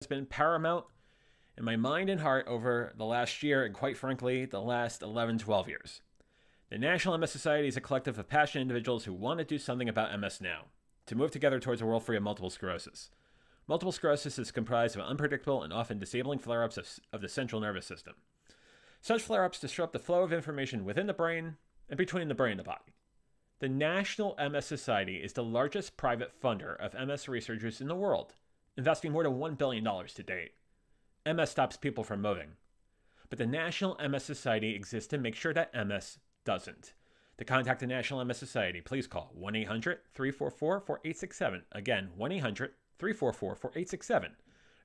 has been paramount in my mind and heart over the last year and, quite frankly, the last 11, 12 years. The National MS Society is a collective of passionate individuals who want to do something about MS now, to move together towards a world free of multiple sclerosis. Multiple sclerosis is comprised of unpredictable and often disabling flare-ups of the central nervous system. Such flare-ups disrupt the flow of information within the brain and between the brain and the body. The National MS Society is the largest private funder of MS researchers in the world, investing more than $1 billion to date. MS stops people from moving. But the National MS Society exists to make sure that MS doesn't. To contact the National MS Society, please call 1-800-344-4867. Again, 1-800-344-4867.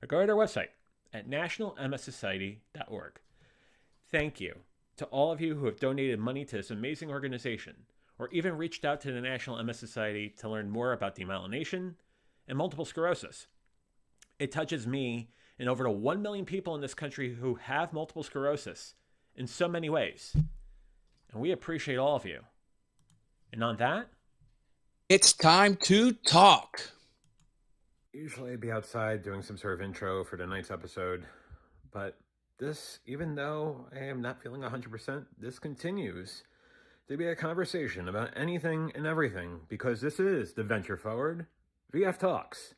Or go to their website at nationalmssociety.org. Thank you to all of you who have donated money to this amazing organization, or even reached out to the National MS Society to learn more about demyelination and multiple sclerosis. It touches me and over to 1 million people in this country who have multiple sclerosis in so many ways. And we appreciate all of you. And on that, it's time to talk. Usually I'd be outside doing some sort of intro for tonight's episode, but this, even though I am not feeling 100%, this continues to be a conversation about anything and everything, because this is the Venture Forward VF Talks.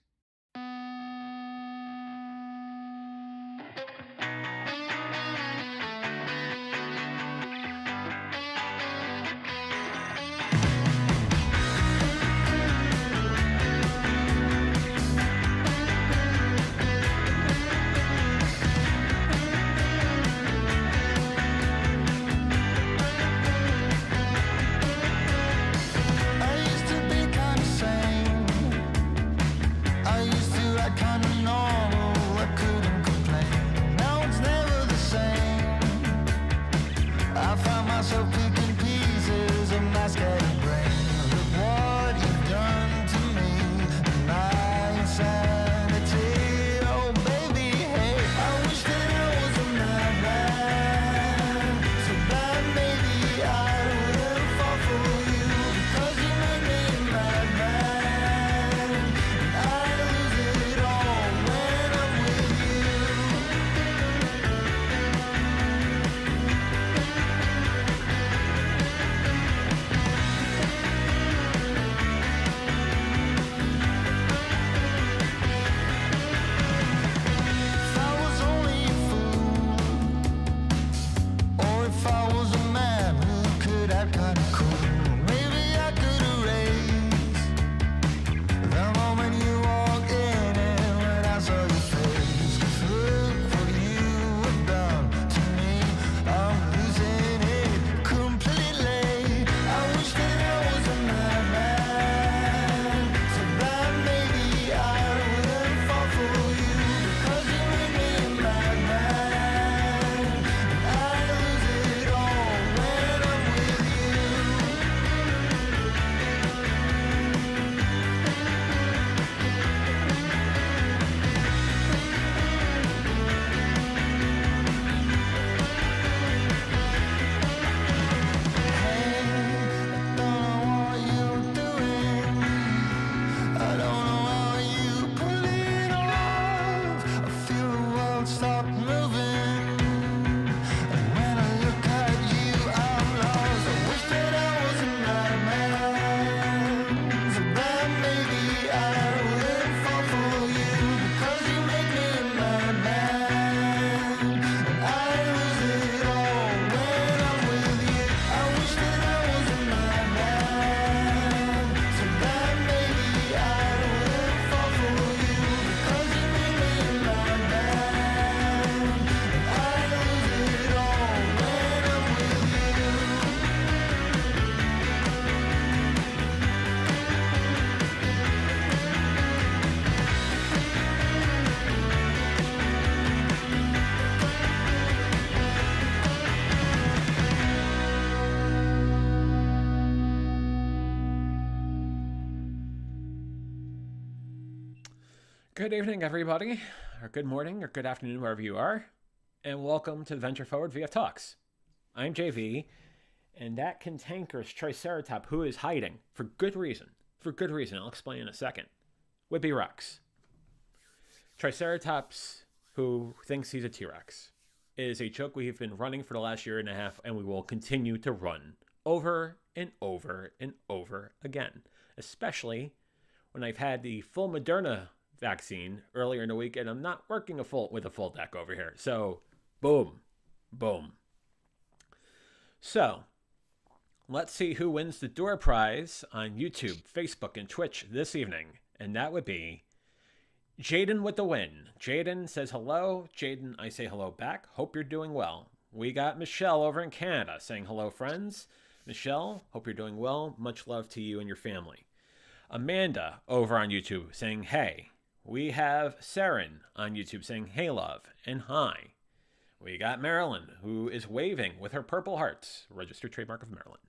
Good evening, everybody, or good morning, or good afternoon, wherever you are, and welcome to the Venture Forward VF Talks. I'm JV, and that cantankerous Triceratop who is hiding, for good reason, I'll explain in a second, would be Rex. Triceratops, who thinks he's a T-Rex, is a joke we've been running for the last year and a half, and we will continue to run over and over and over again, especially when I've had the full Moderna vaccine earlier in the week, and I'm not working with a full deck over here. So, boom, boom. So, let's see who wins the door prize on YouTube, Facebook, and Twitch this evening, and that would be Jaden with the win. Jaden says hello. Jaden, I say hello back. Hope you're doing well. We got Michelle over in Canada saying hello, friends. Michelle, hope you're doing well. Much love to you and your family. Amanda over on YouTube saying hey. We have Saren on YouTube saying hey, love, and hi. We got Marilyn, who is waving with her purple hearts, registered trademark of Marilyn.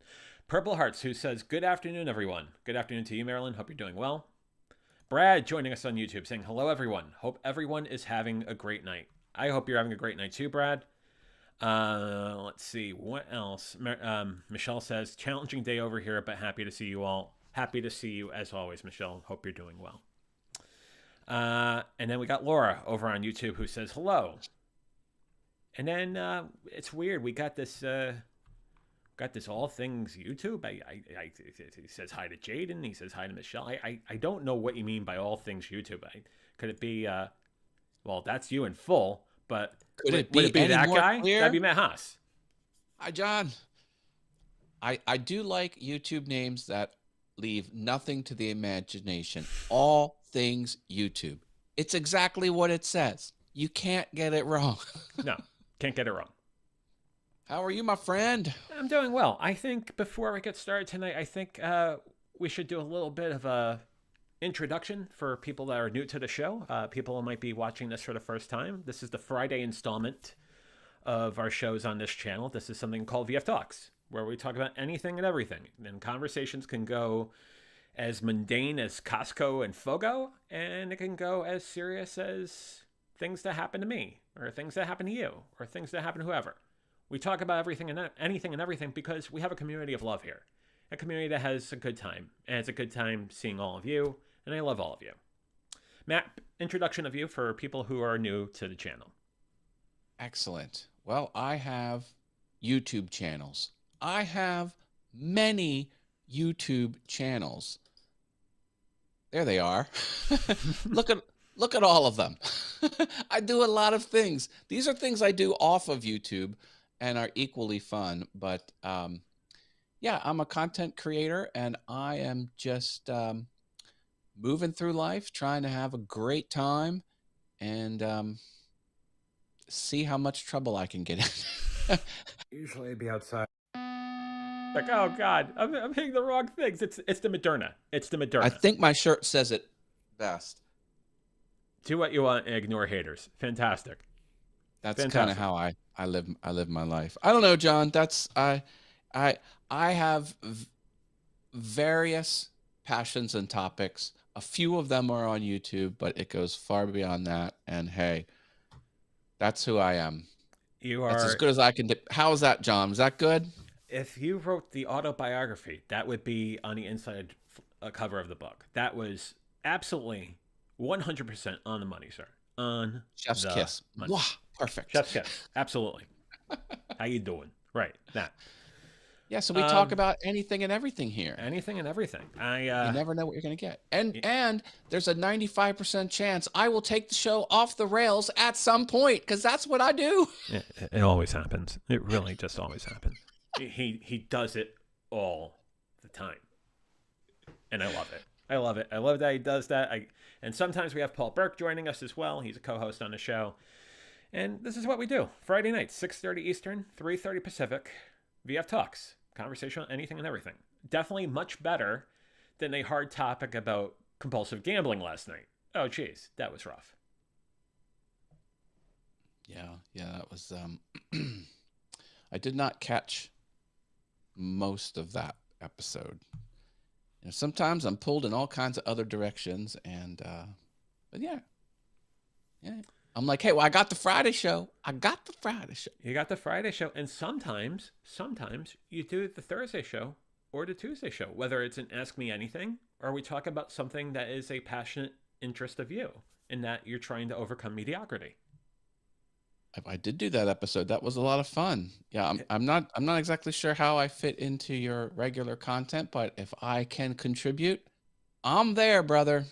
Purple hearts, who says good afternoon, everyone. Good afternoon to you, Marilyn. Hope you're doing well. Brad joining us on YouTube saying hello, everyone. Hope everyone is having a great night. I hope you're having a great night too, Brad. Let's see what else. Michelle says challenging day over here, but happy to see you all. Happy to see you as always, Michelle. Hope you're doing well. And then we got Laura over on YouTube who says hello. And then it's weird. We got this all things YouTube. He says hi to Jaden. He says hi to Michelle. I don't know what you mean by all things YouTube. Could it be? Well, that's you in full. But Would it be that guy? Clear? That'd be Matt Haas. Hi, John. I do like YouTube names that leave nothing to the imagination. All things YouTube. It's exactly what it says. You can't get it wrong. No, can't get it wrong. How are you, my friend? I'm doing well. I think before we get started tonight, I think we should do a little bit of a introduction for people that are new to the show. People who might be watching this for the first time. This is the Friday installment of our shows on this channel. This is something called VF Talks, where we talk about anything and everything. And conversations can go as mundane as Costco and Fogo, and it can go as serious as things that happen to me, or things that happen to you, or things that happen to whoever. We talk about everything and anything and everything because we have a community of love here. A community that has a good time. And it's a good time seeing all of you, and I love all of you. Matt, introduction of you for people who are new to the channel. Excellent. Well, I have YouTube channels. I have many YouTube channels. There they are. Look at all of them. I do a lot of things. These are things I do off of YouTube and are equally fun. But yeah, I'm a content creator, and I am just moving through life, trying to have a great time, and see how much trouble I can get in. Usually I'd be outside. Like, oh God, I'm hitting the wrong things. It's the Moderna. It's the Moderna. I think my shirt says it best. Do what you want and ignore haters. Fantastic. That's kind of how I live my life. I don't know, John. That's I have various passions and topics. A few of them are on YouTube, but it goes far beyond that. And hey, that's who I am. That's as good as I can do. How is that, John? Was that good? If you wrote the autobiography, that would be on the inside cover of the book. That was absolutely 100% on the money, sir. On Chef's the kiss. money. Wow, perfect. Chef's kiss. Absolutely. How you doing? Right. That. Yeah, so we talk about anything and everything here. Anything and everything. You never know what you're going to get. And there's a 95% chance I will take the show off the rails at some point, because that's what I do. It always happens. It really just always happens. He does it all the time. And I love it. I love it. I love that he does that. And sometimes we have Paul Burke joining us as well. He's a co-host on the show. And this is what we do. Friday nights, 6:30 Eastern, 3:30 Pacific. VF Talks. Conversation on anything and everything. Definitely much better than a hard topic about compulsive gambling last night. Oh, geez. That was rough. Yeah, that was... I did not catch most of that episode. You know, sometimes I'm pulled in all kinds of other directions, and but yeah. I'm like, hey, well, I got the Friday show. You got the Friday show, and sometimes you do the Thursday show or the Tuesday show, whether it's an Ask Me Anything or we talk about something that is a passionate interest of you. in that you're trying to overcome mediocrity. I did do that episode. That was a lot of fun. Yeah, I'm not exactly sure how I fit into your regular content, but if I can contribute, I'm there, brother.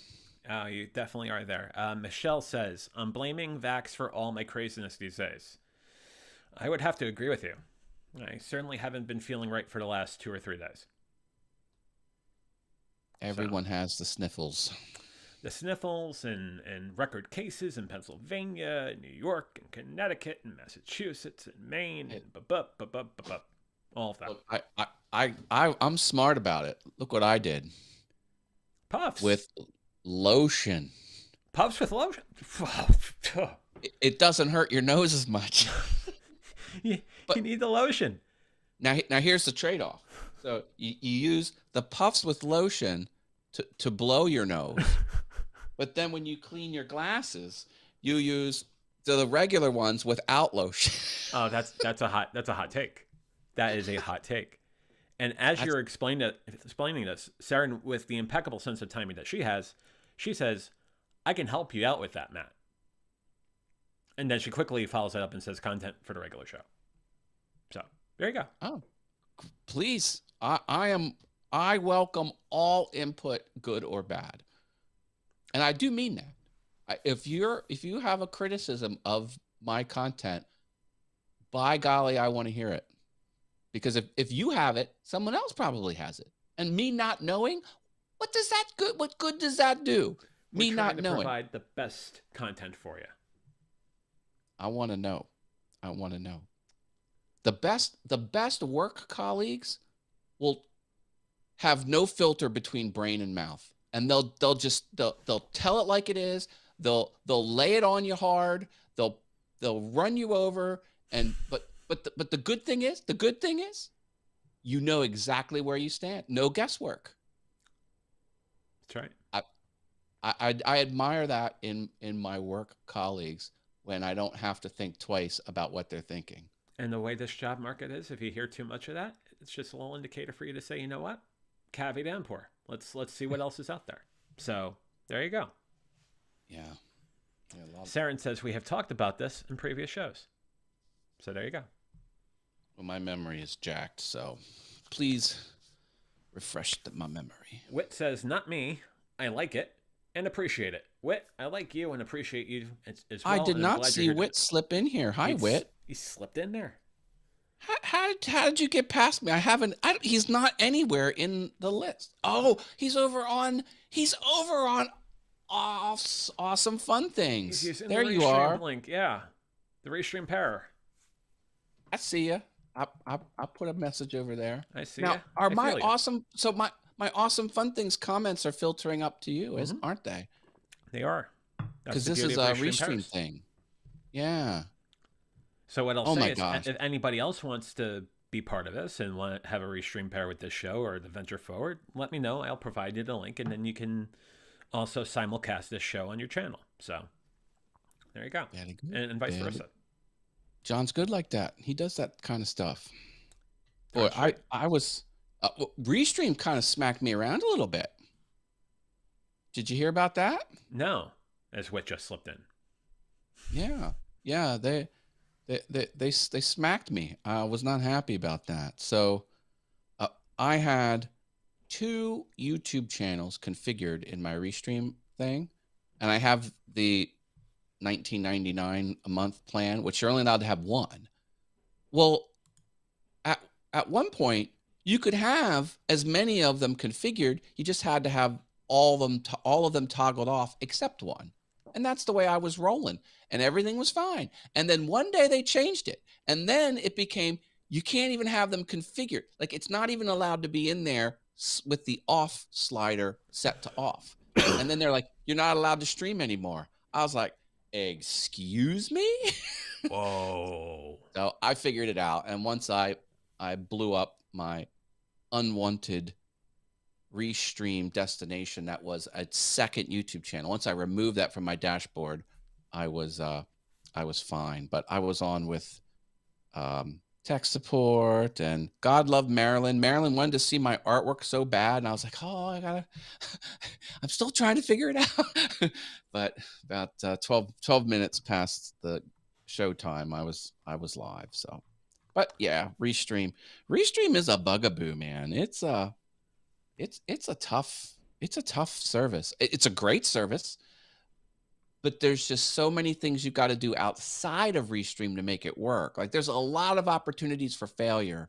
Oh, you definitely are there. Michelle says, I'm blaming Vax for all my craziness these days. I would have to agree with you. I certainly haven't been feeling right for the last 2 or 3 days. Everyone has the sniffles. The sniffles and record cases in Pennsylvania, and New York, and Connecticut, and Massachusetts, and Maine, and all of that. Look, I'm smart about it. Look what I did. Puffs. With lotion. Puffs with lotion? It doesn't hurt your nose as much. you need the lotion. Now here's the trade-off. So you use the puffs with lotion to blow your nose. But then when you clean your glasses, you use the regular ones without lotion. Oh, that's a hot take. That is a hot take. And as you're explaining this, Sarah, with the impeccable sense of timing that she has, she says, I can help you out with that, Matt. And then she quickly follows it up and says content for the regular show. So there you go. Oh, please. I welcome all input, good or bad. And I do mean that. If you have a criticism of my content, by golly, I want to hear it. Because if you have it, someone else probably has it. And me not knowing, what good does that do? Me not knowing. We're trying to provide the best content for you. I want to know. The best work colleagues will have no filter between brain and mouth. And they'll tell it like it is. They'll lay it on you hard. They'll run you over. But the good thing is, you know exactly where you stand. No guesswork. That's right. I admire that in my work colleagues when I don't have to think twice about what they're thinking. And the way this job market is, if you hear too much of that, it's just a little indicator for you to say, you know what, caveat emptor. Let's see what else is out there. So there you go. Yeah. Saren says we have talked about this in previous shows. So there you go. Well, my memory is jacked, so please refresh my memory. Wit says, not me. I like it and appreciate it. Wit, I like you and appreciate you as well. I did not see Wit slip in here. Hi, Wit. He slipped in there. How did you get past me? He's not anywhere in the list. Oh, he's over on awesome fun things. He's in there the you are. Link, yeah. The Restream Power. I see you. I put a message over there. I see now, you. Are my awesome so my awesome fun things comments are filtering up to you, aren't they? They are. Because this is a Restream thing. Yeah. So what I'll say is, if anybody else wants to be part of this and want to have a Restream pair with this show or the venture forward, let me know. I'll provide you the link, and then you can also simulcast this show on your channel. So there you go. And vice versa. John's good like that. He does that kind of stuff. Boy, I was Restream kind of smacked me around a little bit. Did you hear about that? No, as Wit just slipped in. Yeah, they smacked me. I was not happy about that. So I had 2 YouTube channels configured in my Restream thing, and I have the $19.99 a month plan, which you're only allowed to have 1. Well, at one point you could have as many of them configured. You just had to have all of them toggled off except 1. And that's the way I was rolling, and everything was fine. And then one day they changed it, and then it became you can't even have them configured. Like, it's not even allowed to be in there with the off slider set to off. And then they're like, you're not allowed to stream anymore. I was like, excuse me? Whoa. So I figured it out, and once I blew up my unwanted Restream destination, that was a second YouTube channel. Once I removed that from my dashboard, I was fine. But I was on with tech support, and God love Marilyn. Marilyn wanted to see my artwork so bad, and I was like, oh, I gotta, I'm still trying to figure it out. But about 12 minutes past the show time, I was live. So, but yeah, Restream is a bugaboo, man. It's a tough service. It's a great service, but there's just so many things you got to do outside of Restream to make it work. Like there's a lot of opportunities for failure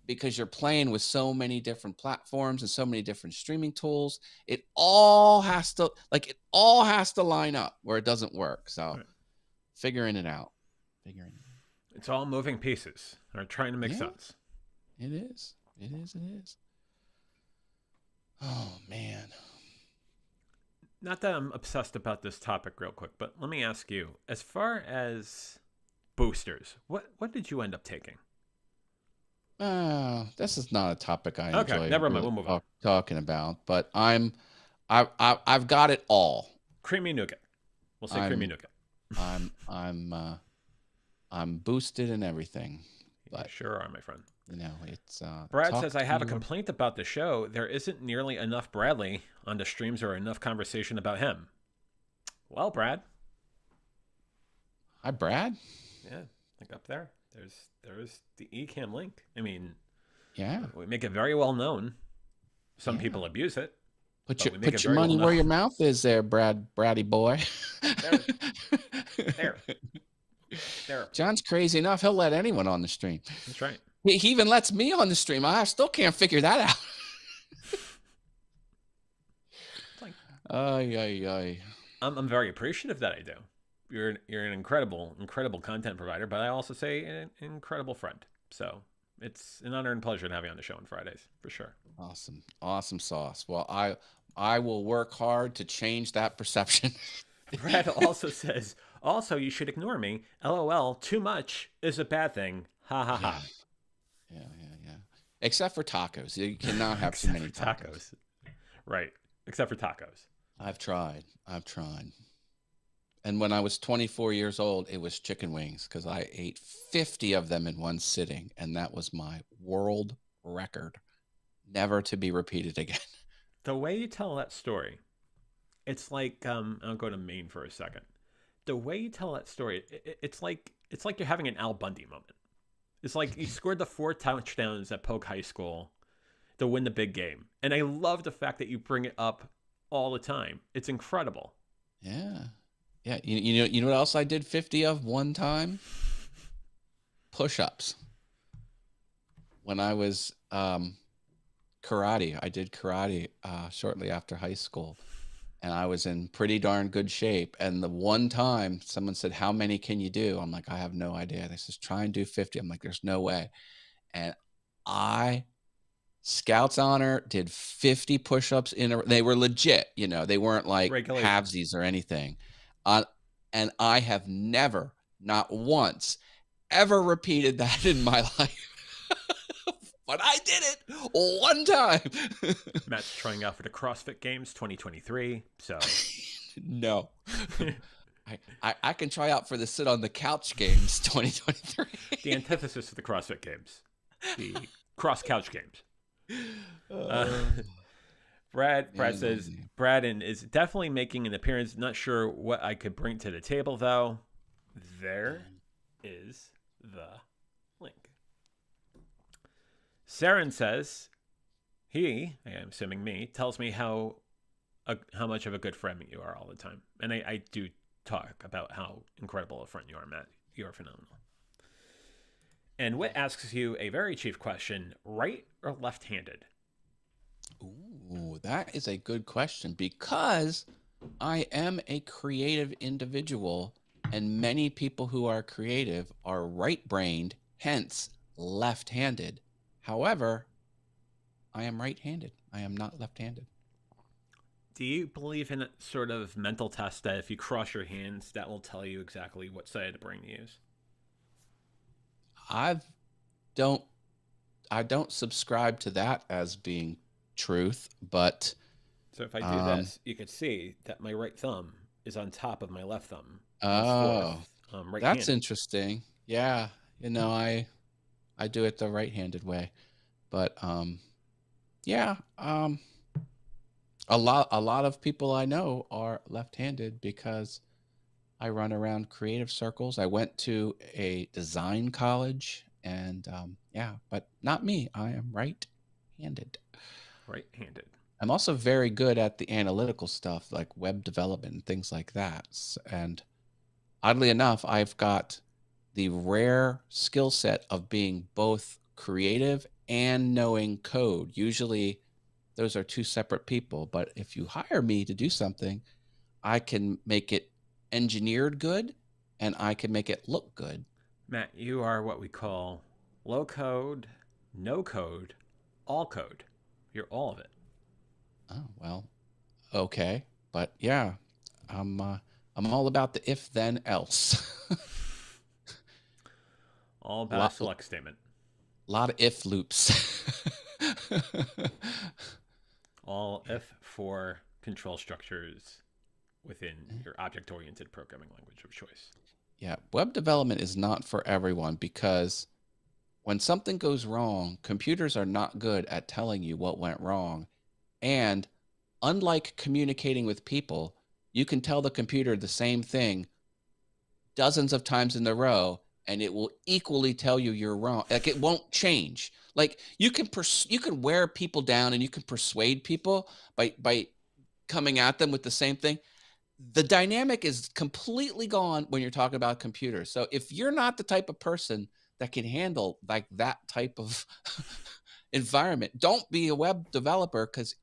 because you're playing with so many different platforms and so many different streaming tools. It all has to line up where it doesn't work. So Right. figuring it out. It's all moving pieces. Or trying to make sense. It is. Oh man. Not that I'm obsessed about this topic real quick, but let me ask you, as far as boosters, what did you end up taking? This is not a topic I Okay, enjoy never mind. We'll move on. talking about, but I've got it all. Creamy nougat. We'll say creamy nougat. I'm boosted in everything. But You sure are, my friend. you know, it's Brad says, I have a complaint about the show. There isn't nearly enough Bradley on the streams or enough conversation about him. Well, Brad. Hi, Brad. Yeah, like up there. There's the eCam link. I mean, Yeah. we make it very well known. Some people abuse it. Put your money where your mouth is there, Braddy boy. There. John's crazy enough. He'll let anyone on the stream. That's right. He even lets me on the stream. I still can't figure that out. I'm very appreciative that I do. You're an incredible content provider, but I also say an incredible friend. So it's an honor and pleasure to have you on the show on Fridays, for sure. Awesome sauce. Well, I will work hard to change that perception. Brad also says, also, you should ignore me. LOL, too much is a bad thing. Ha ha ha. Yeah. Except for tacos. You cannot have too many tacos. Right. Except for tacos. I've tried. And when I was 24 years old, it was chicken wings because I ate 50 of them in one sitting. And that was my world record. Never to be repeated again. The way you tell that story, it's like, I'll go to Maine for a second. The way you tell that story, it's like you're having an Al Bundy moment. It's like you scored the 4 touchdowns at Polk High School to win the big game. And I love the fact that you bring it up all the time. It's incredible. Yeah. You know what else I did 50 of one time? Push-ups. When I was karate, I did karate shortly after high school. And I was in pretty darn good shape. And the one time someone said, how many can you do? I'm like, I have no idea. They says, try and do 50. I'm like, there's no way. And I, Scouts honor, did 50 push-ups they were legit, they weren't like halvesies or anything. And I have never, not once, ever repeated that in my life. But I did it one time. Matt's trying out for the CrossFit Games 2023. So no, I can try out for the Sit on the Couch Games 2023. The antithesis of the CrossFit Games, the Cross Couch Games. Brad says Braden is definitely making an appearance. Not sure what I could bring to the table though. There is the link. Saren says, I am assuming me, tells me how much of a good friend you are all the time. And I do talk about how incredible a friend you are, Matt. You are phenomenal. And Whit asks you a very chief question, right or left-handed? Ooh, that is a good question because I am a creative individual and many people who are creative are right-brained, hence left-handed. However, I am right-handed. I am not left-handed. Do you believe in a sort of mental test that if you cross your hands, that will tell you exactly what side of the brain to use? I don't subscribe to that as being truth, but so if I do this, you could see that my right thumb is on top of my left thumb. Oh, right that's interesting. Yeah, I do it the right-handed way. But yeah, a lot of people I know are left-handed because I run around creative circles. I went to a design college, and yeah, but not me. I am right-handed. Right-handed. I'm also very good at the analytical stuff like web development and things like that. And oddly enough, I've got the rare skill set of being both creative and knowing code. Usually those are two separate people, but if you hire me to do something, I can make it engineered good and I can make it look good. Matt, you are what we call low code, no code, all code. You're all of it. Oh, well, okay. But yeah, I'm all about the if then else. All about a lot select statement. lot of if loops. All if for control structures within your object oriented programming language of choice. Yeah, web development is not for everyone because when something goes wrong, computers are not good at telling you what went wrong. And unlike communicating with people, you can tell the computer the same thing dozens of times in a row and it will equally tell you you're wrong. Like it won't change. Like you can wear people down and you can persuade people by coming at them with the same thing. The dynamic is completely gone when you're talking about computers. So if you're not the type of person that can handle like that type of environment, don't be a web developer because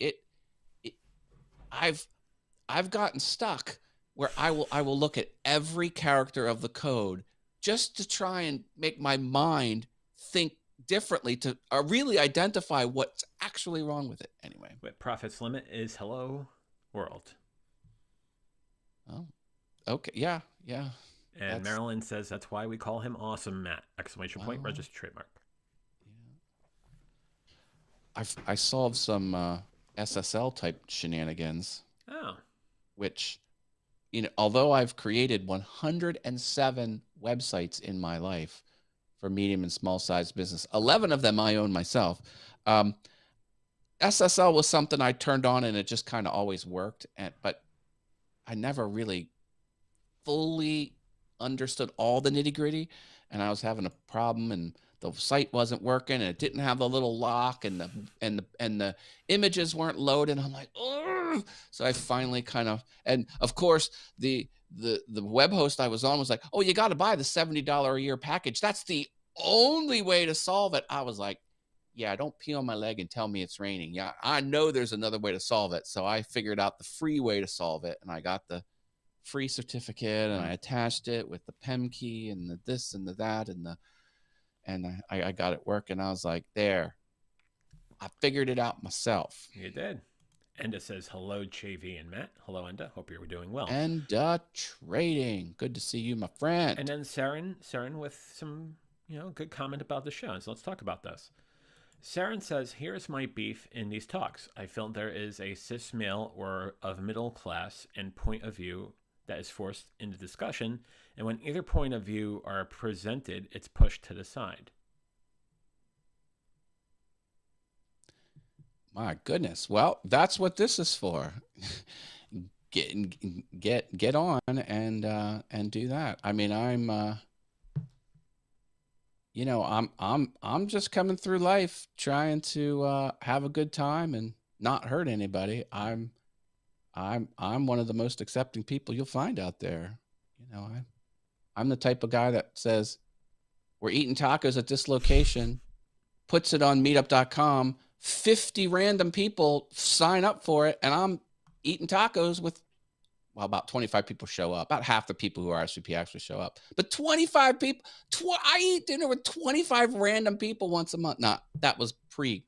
I've gotten stuck where I will look at every character of the code just to try and make my mind think differently to really identify what's actually wrong with it. Anyway, But profits limit is hello world. oh, okay, yeah, yeah. And That's Marilyn says that's why we call him Awesome Matt! Exclamation point, oh, registered trademark. yeah. I solved some SSL type shenanigans, Oh, which although I've created 107 websites in my life for medium and small size business, 11 of them I own myself. SSL was something I turned on and it just kind of always worked, but I never really fully understood all the nitty gritty, and I was having a problem, and the site wasn't working, and it didn't have the little lock, and the images weren't loading. I'm like, oh! So I finally and of course the web host I was on was like, oh, you got to buy the $70 a year package. That's the only way to solve it. I was like, yeah, don't pee on my leg and tell me it's raining. Yeah, I know there's another way to solve it. So I figured out the free way to solve it, and I got the free certificate and I attached it with the PEM key and the this and the that and I got it working. I was like, there, I figured it out myself. you did. Enda says hello, JV and Matt. Hello, Enda. Hope you're doing well. And trading. Good to see you, my friend. And then Saren with some good comment about the show. So let's talk about this. Saren says, here's my beef in these talks. I feel there is a cis male or of middle class and point of view that is forced into discussion, and when either point of view are presented, it's pushed to the side. My goodness. Well, that's what this is for. Get on and do that. I mean, I'm just coming through life trying to have a good time and not hurt anybody. I'm one of the most accepting people you'll find out there. I'm the type of guy that says, we're eating tacos at this location, puts it on meetup.com, 50 random people sign up for it, and I'm eating tacos with, well, about 25 people show up. About half the people who are RSVP actually show up. But 25 people, I eat dinner with 25 random people once a month. Now, that was pre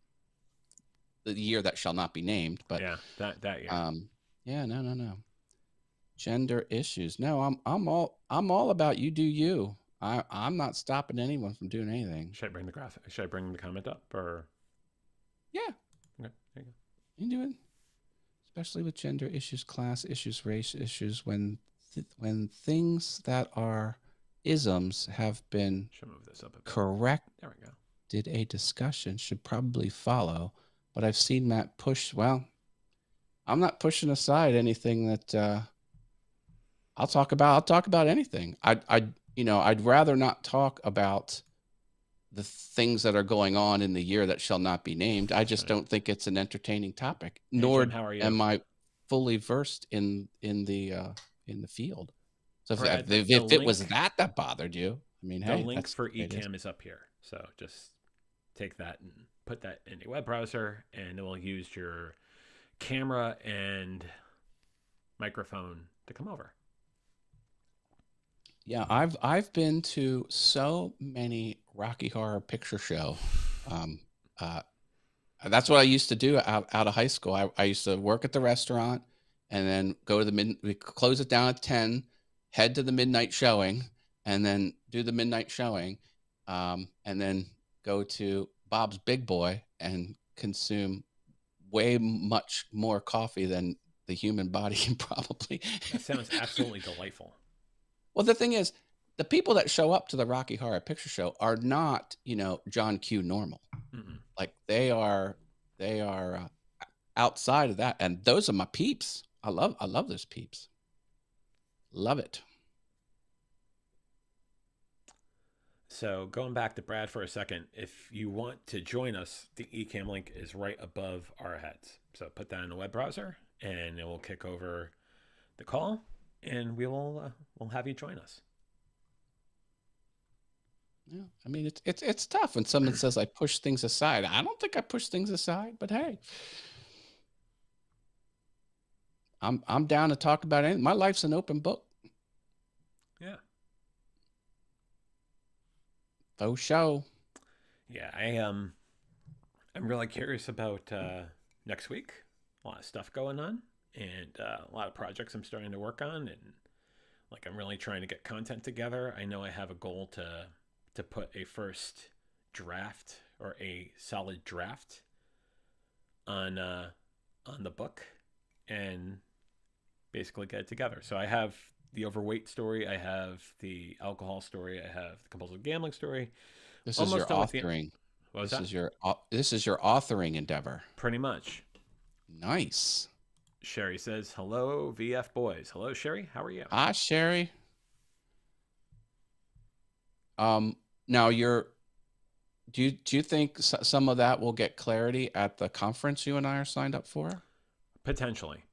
the year that shall not be named, but yeah, that year. Yeah, no. Gender issues. No, I'm all about you do you. I'm not stopping anyone from doing anything. Should I bring the graphic? Should I bring the comment up or? Yeah. Okay, there you go. You can do it. Especially with gender issues, class issues, race issues, when things that are isms have been Should move this up a bit. correct. There we go. did a discussion should probably follow, but I've seen Matt push. Well, I'm not pushing aside anything that I'll talk about. I'll talk about anything. I'd rather not talk about the things that are going on in the year that shall not be named. I just don't think it's an entertaining topic. Hey, nor Jim, how are you? am I fully versed in the field. So Brad, if it was that bothered you, I mean, the hey, link that's for the way it is. eCam is up here. So just take that and put that in a web browser, and it will use your camera and microphone to come over. Yeah, I've been to so many Rocky Horror Picture Show. That's what I used to do out of high school. I used to work at the restaurant and then go to we close it down at 10, head to the midnight showing, and then do the midnight showing, and then go to Bob's Big Boy and consume way much more coffee than the human body can probably. That sounds absolutely delightful. Well, the thing is, the people that show up to the Rocky Horror Picture Show are not, John Q. normal. Mm-mm. Like they are outside of that, and those are my peeps. I love those peeps. Love it. So going back to Brad for a second, if you want to join us, the eCam link is right above our heads. So put that in the web browser, and it will kick over the call, and we'll have you join us. Yeah, I mean it's tough when someone says I push things aside. I don't think I push things aside, but hey, I'm down to talk about anything. My life's an open book. Yeah. Faux show. Yeah, I'm really curious about next week. A lot of stuff going on, and a lot of projects I'm starting to work on, and like I'm really trying to get content together. I know I have a goal to put a first draft or a solid draft on the book and basically get it together. So I have the overweight story, I have the alcohol story, I have the compulsive gambling story. This is your authoring. This is your authoring endeavor. Pretty much. Nice. Sherry says, hello, VF boys. Hello, Sherry. How are you? Hi, Sherry. Now do you think some of that will get clarity at the conference you and I are signed up for? Potentially.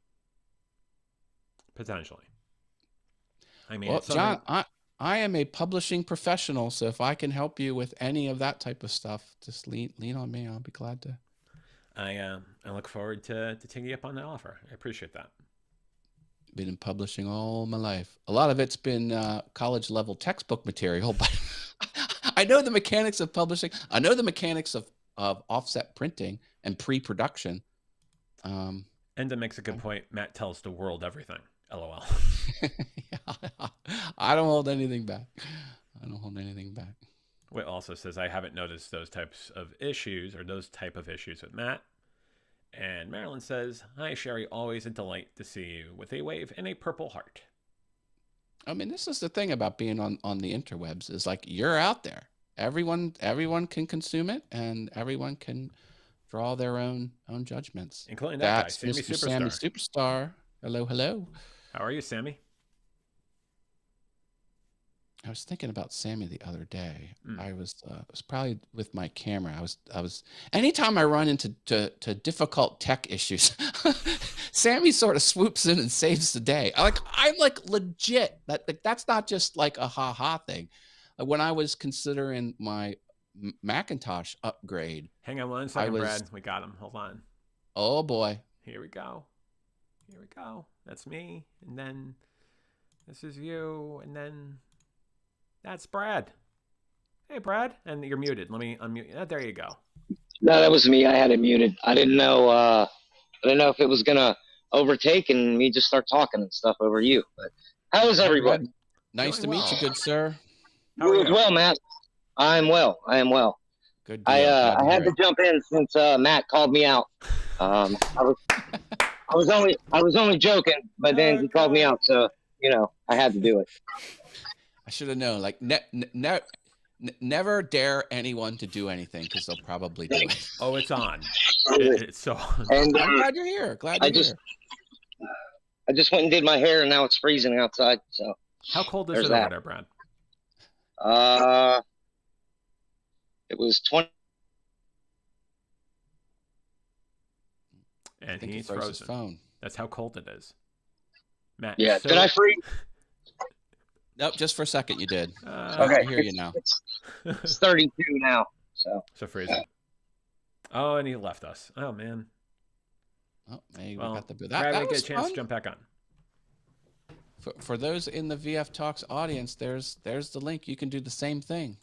I mean, well, John, I am a publishing professional, so if I can help you with any of that type of stuff, just lean on me. I'll be glad to. I look forward to taking you up on that offer. I appreciate that. Been in publishing all my life. A lot of it's been college level textbook material, but I know the mechanics of publishing. I know the mechanics of offset printing and pre-production. Enda makes a good point. Matt tells the world everything. LOL. Yeah, I don't hold anything back. Whit also says, I haven't noticed those types of issues with Matt. And Marilyn says, hi, Sherry. Always a delight to see you with a wave and a purple heart. I mean, this is the thing about being on the interwebs is like you're out there. Everyone can consume it, and everyone can draw their own judgments. Including that That's guy, Mr. Sammy Superstar. Hello. How are you, Sammy? I was thinking about Sammy the other day. I was probably with my camera. I was anytime I run into difficult tech issues, Sammy sort of swoops in and saves the day. I'm legit. That's not just like a ha thing. When I was considering my Macintosh upgrade. Hang on one second, Brad. We got him. Hold on. Oh boy. Here we go. That's me. And then this is you. And then that's Brad. Hey, Brad. And you're muted. Let me unmute you. There you go. No, that was me. I had it muted. I didn't know if it was going to overtake and me just start talking and stuff over you. But how is everybody? Nice to meet you, good sir. How are you as well, Matt? I am well. Good deal. I had to jump in since Matt called me out. I was only joking, but then he called me out, so I had to do it. I should have known. Like Never dare anyone to do anything because they'll probably do it. Oh, it's on. It's on. And I'm glad you're here. Glad I you're just here. I just went and did my hair, and now it's freezing outside. So How cold is there's it that. over there, Brad? It was 20. I And think he he's froze his frozen. phone. That's how cold it is. Matt, Yeah. so, Did I freeze? Nope, just for a second you did. Okay. I hear you now. It's 32 now. So freezing. Oh, and he left us. Oh, man. Oh, maybe Well, we got the Brad, that we get was a chance fun. to jump back on. For those in the VF Talks audience, there's the link. You can do the same thing.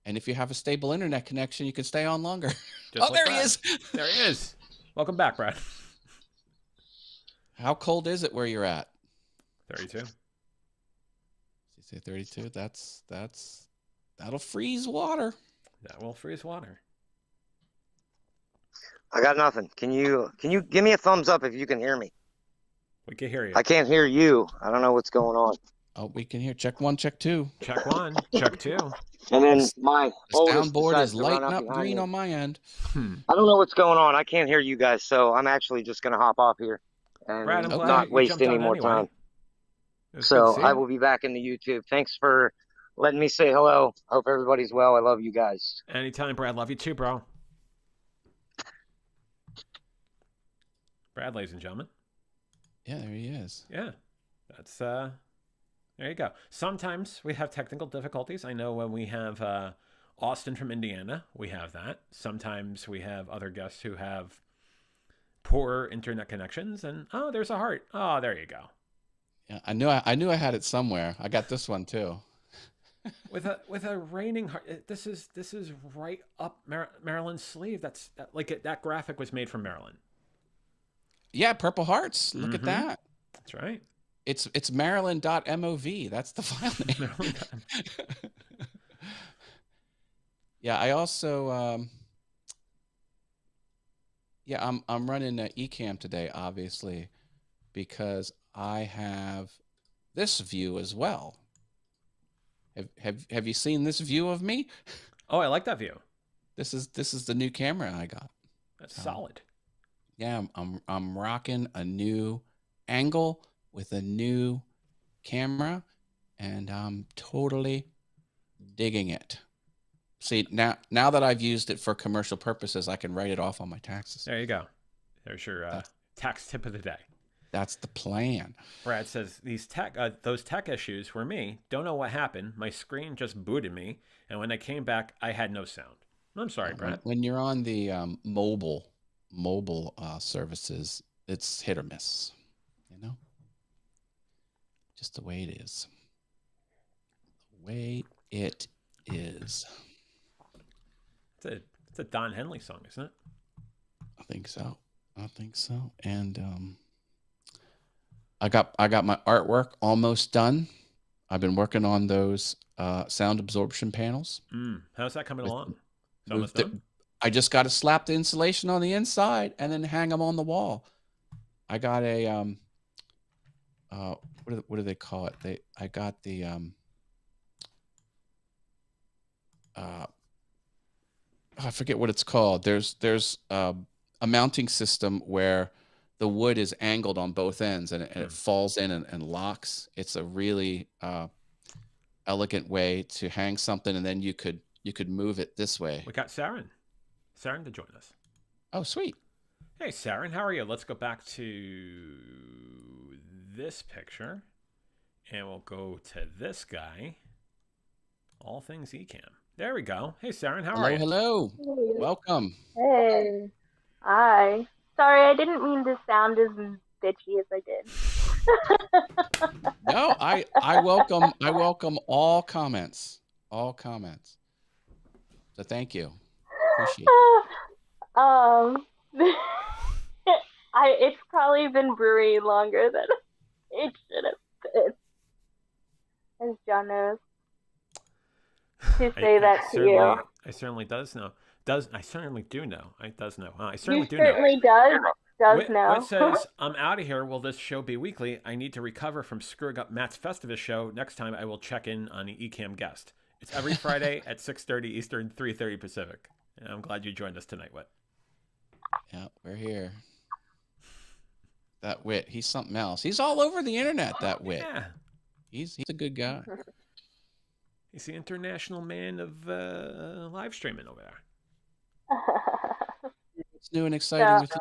And if you have a stable internet connection, you can stay on longer. Just Oh, like there he Brad. is. There he is. Welcome back, Brad. How cold is it where you're at? 32. You say 32? That'll freeze water. That will freeze water. I got nothing. Can you give me a thumbs up if you can hear me? We can hear you. I can't hear you. I don't know what's going on. Oh, we can hear. Check 1, check 2. Check 1, check 2. And then my The oldest soundboard decides is to run lighting up behind green me. on my end. I don't know what's going on. I can't hear you guys, so I'm actually just gonna hop off here and Brad, I'm glad not you waste jumped any on more anyway. time. It was good to So see I you. will be back in the YouTube. Thanks for letting me say hello. Hope everybody's well. I love you guys. Anytime, Brad. Love you too, bro. Brad, ladies and gentlemen. Yeah, there he is. Yeah. That's there you go. Sometimes we have technical difficulties. I know when we have Austin from Indiana, we have that. Sometimes we have other guests who have poor internet connections, and oh, there's a heart. Oh, there you go. Yeah, I knew I had it somewhere. I got this one too. With a raining heart. This is right up Maryland's sleeve. That graphic was made from Maryland. Yeah, Purple Hearts. Look at that. That's right. It's Maryland.mov. That's the file name. Yeah, I also I'm running Ecamm today, obviously, because I have this view as well. Have you seen this view of me? Oh, I like that view. This is the new camera I got. That's solid. Yeah, I'm rocking a new angle with a new camera, and I'm totally digging it. See, now that I've used it for commercial purposes, I can write it off on my taxes. There you go. There's your tax tip of the day. That's the plan. Brad says those tech issues were me. Don't know what happened. My screen just booted me, and when I came back, I had no sound. I'm sorry, Brad. When you're on the mobile services, it's hit or miss. You know, just the way it is. The way it is. It's a Don Henley song, isn't it? I think so. And I got my artwork almost done. I've been working on those sound absorption panels. How's that coming along? It's almost done? I just got to slap the insulation on the inside and then hang them on the wall. I got a what do they call it? I got the I forget what it's called. There's a mounting system where the wood is angled on both ends and it falls in and locks. It's a really elegant way to hang something, and then you could move it this way. We got Saren to join us. Oh, sweet. Hey, Saren, how are you? Let's go back to this picture, and we'll go to this guy. All things Ecamm. There we go. Hey, Saren, how are you? Hello. Welcome. Hey. Hi. Sorry, I didn't mean to sound as bitchy as I did. No, I welcome all comments. All comments. So thank you. Appreciate it. It's probably been brewing longer than it should have been. As John knows. To say that to you. I certainly does know. I certainly do know. I does know. I certainly do know. Certainly does know. What says, I'm out of here. Will this show be weekly? I need to recover from screwing up Matt's Festivus show. Next time I will check in on the Ecamm guest. It's every Friday at 6:30 Eastern, 3:30 Pacific. And I'm glad you joined us tonight, Whit. Yeah, we're here. That Whit, he's something else. He's all over the internet, that Whit. Yeah. He's a good guy. He's the international man of live streaming over there. What's new and exciting with you?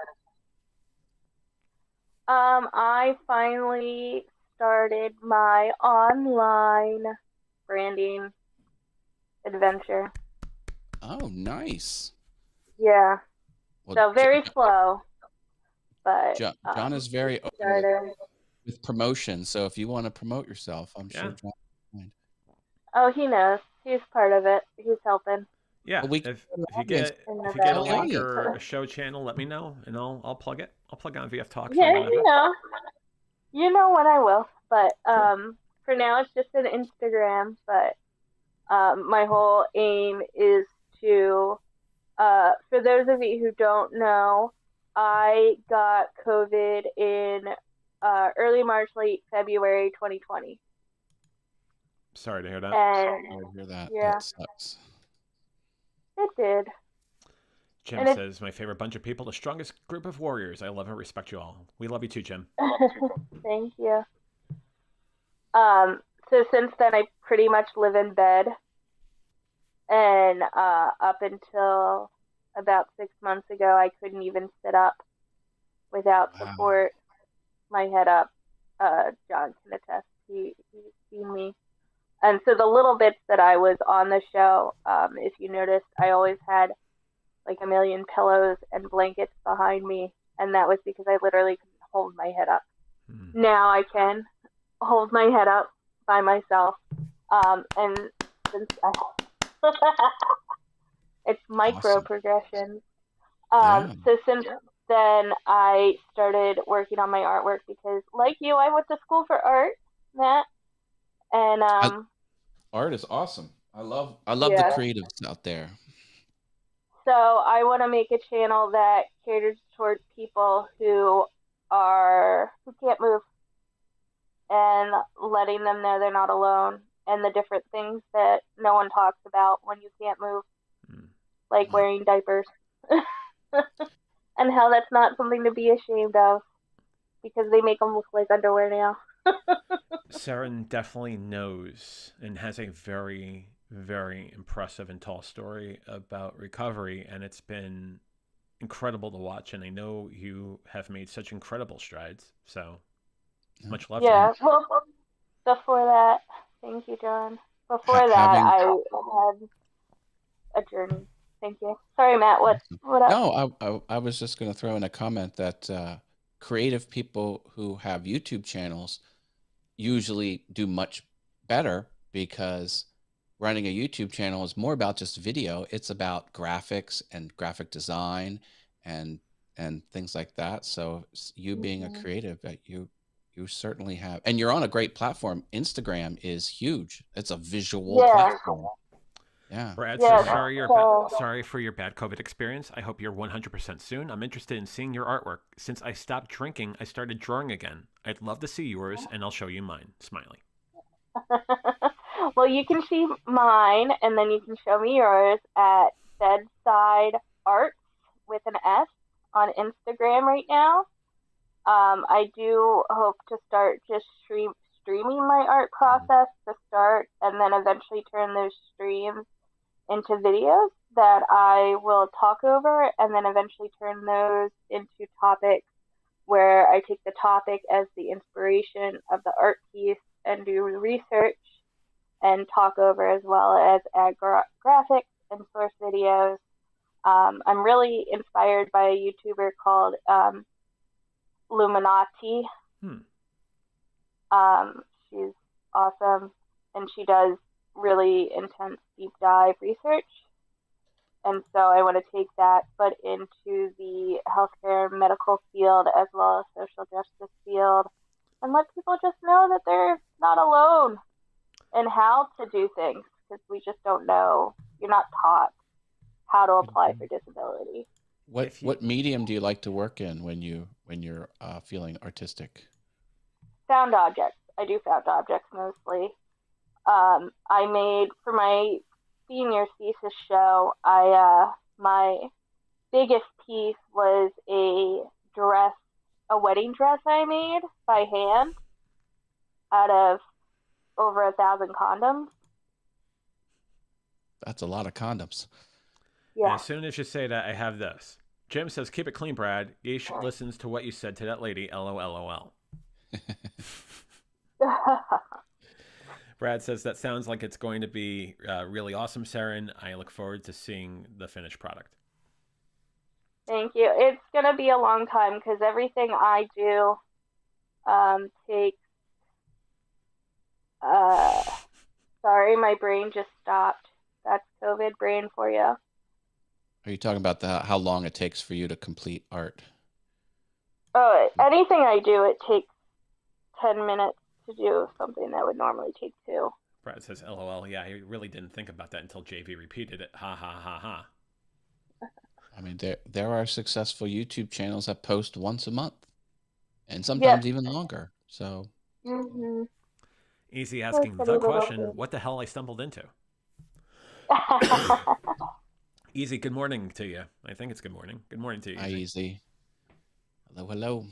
I finally started my online branding adventure. Oh, nice. Yeah. Well, So very slow, but John is very open with promotion. So if you want to promote yourself, I'm sure John will mind. Oh, he knows. He's part of it. He's helping. Yeah. Well, if you get a link or a show channel, let me know, and I'll plug it. I'll plug on VF Talk. Yeah, you know when I will. But for now, it's just an Instagram. But my whole aim is to, for those of you who don't know, I got COVID in early March, late February 2020. Sorry to hear that. Sorry to hear that. Yeah. That sucks. It did. Jim says, my favorite bunch of people, the strongest group of warriors. I love and respect you all. We love you too, Jim. Thank you. So since then, I pretty much live in bed. And up until about 6 months ago, I couldn't even sit up without support. My head up. John can attest. He's seen me. And so the little bits that I was on the show, if you noticed, I always had like a million pillows and blankets behind me. And that was because I literally couldn't hold my head up. Now I can hold my head up by myself. And since it's micro progressions. So since then I started working on my artwork because, like you, I went to school for art, Matt. And art is awesome. I love the creatives out there. So I want to make a channel that caters towards people who can't move, and letting them know they're not alone, and the different things that no one talks about when you can't move, like wearing diapers, and how that's not something to be ashamed of, because they make them look like underwear now. Saren definitely knows and has a very, very impressive and tall story about recovery, and it's been incredible to watch. And I know you have made such incredible strides. So much love. Yeah. Well, before that, thank you, John. Before that, I had a journey. Thank you. Sorry, Matt. What up? No, I was just going to throw in a comment that creative people who have YouTube channels usually do much better, because running a YouTube channel is more about just video. It's about graphics and graphic design and things like that. So you being a creative, you certainly have, and you're on a great platform. Instagram is huge. It's a visual platform. Yeah. Brad says, sorry for your bad COVID experience. I hope you're 100% soon. I'm interested in seeing your artwork. Since I stopped drinking, I started drawing again. I'd love to see yours, and I'll show you mine. Smiley. Well, you can see mine, and then you can show me yours at Bedside Arts with an S on Instagram right now. I do hope to start just streaming my art process to start, and then eventually turn those streams into videos that I will talk over, and then eventually turn those into topics where I take the topic as the inspiration of the art piece and do research and talk over, as well as add graphics and source videos. I'm really inspired by a YouTuber called Luminati. She's awesome, and she does really intense deep dive research. And so I want to take that, but into the healthcare medical field as well as social justice field, and let people just know that they're not alone in how to do things, because we just don't know. You're not taught how to apply for disability. What medium do you like to work in when you're feeling artistic? Found objects. I do found objects mostly. I made for my senior thesis show. My biggest piece was a wedding dress I made by hand out of over 1,000 condoms. That's a lot of condoms. Yeah. And as soon as you say that, I have this. Jim says, "Keep it clean, Brad. Yeesh listens to what you said to that lady. LOLOL." Brad says, "That sounds like it's going to be really awesome, Saren. I look forward to seeing the finished product." Thank you. It's going to be a long time because everything I do takes. Sorry, my brain just stopped. That's COVID brain for you. Are you talking about how long it takes for you to complete art? Oh, anything I do, it takes 10 minutes to do something that would normally take 2. Brad says, "LOL." Yeah, he really didn't think about that until JV repeated it. Ha ha ha ha. I mean, there are successful YouTube channels that post once a month, and sometimes even longer. So, Easy asking the question, what the hell I stumbled into? Easy, good morning to you. I think it's good morning. Good morning to you, Easy. Hi, Easy. Hello, hello.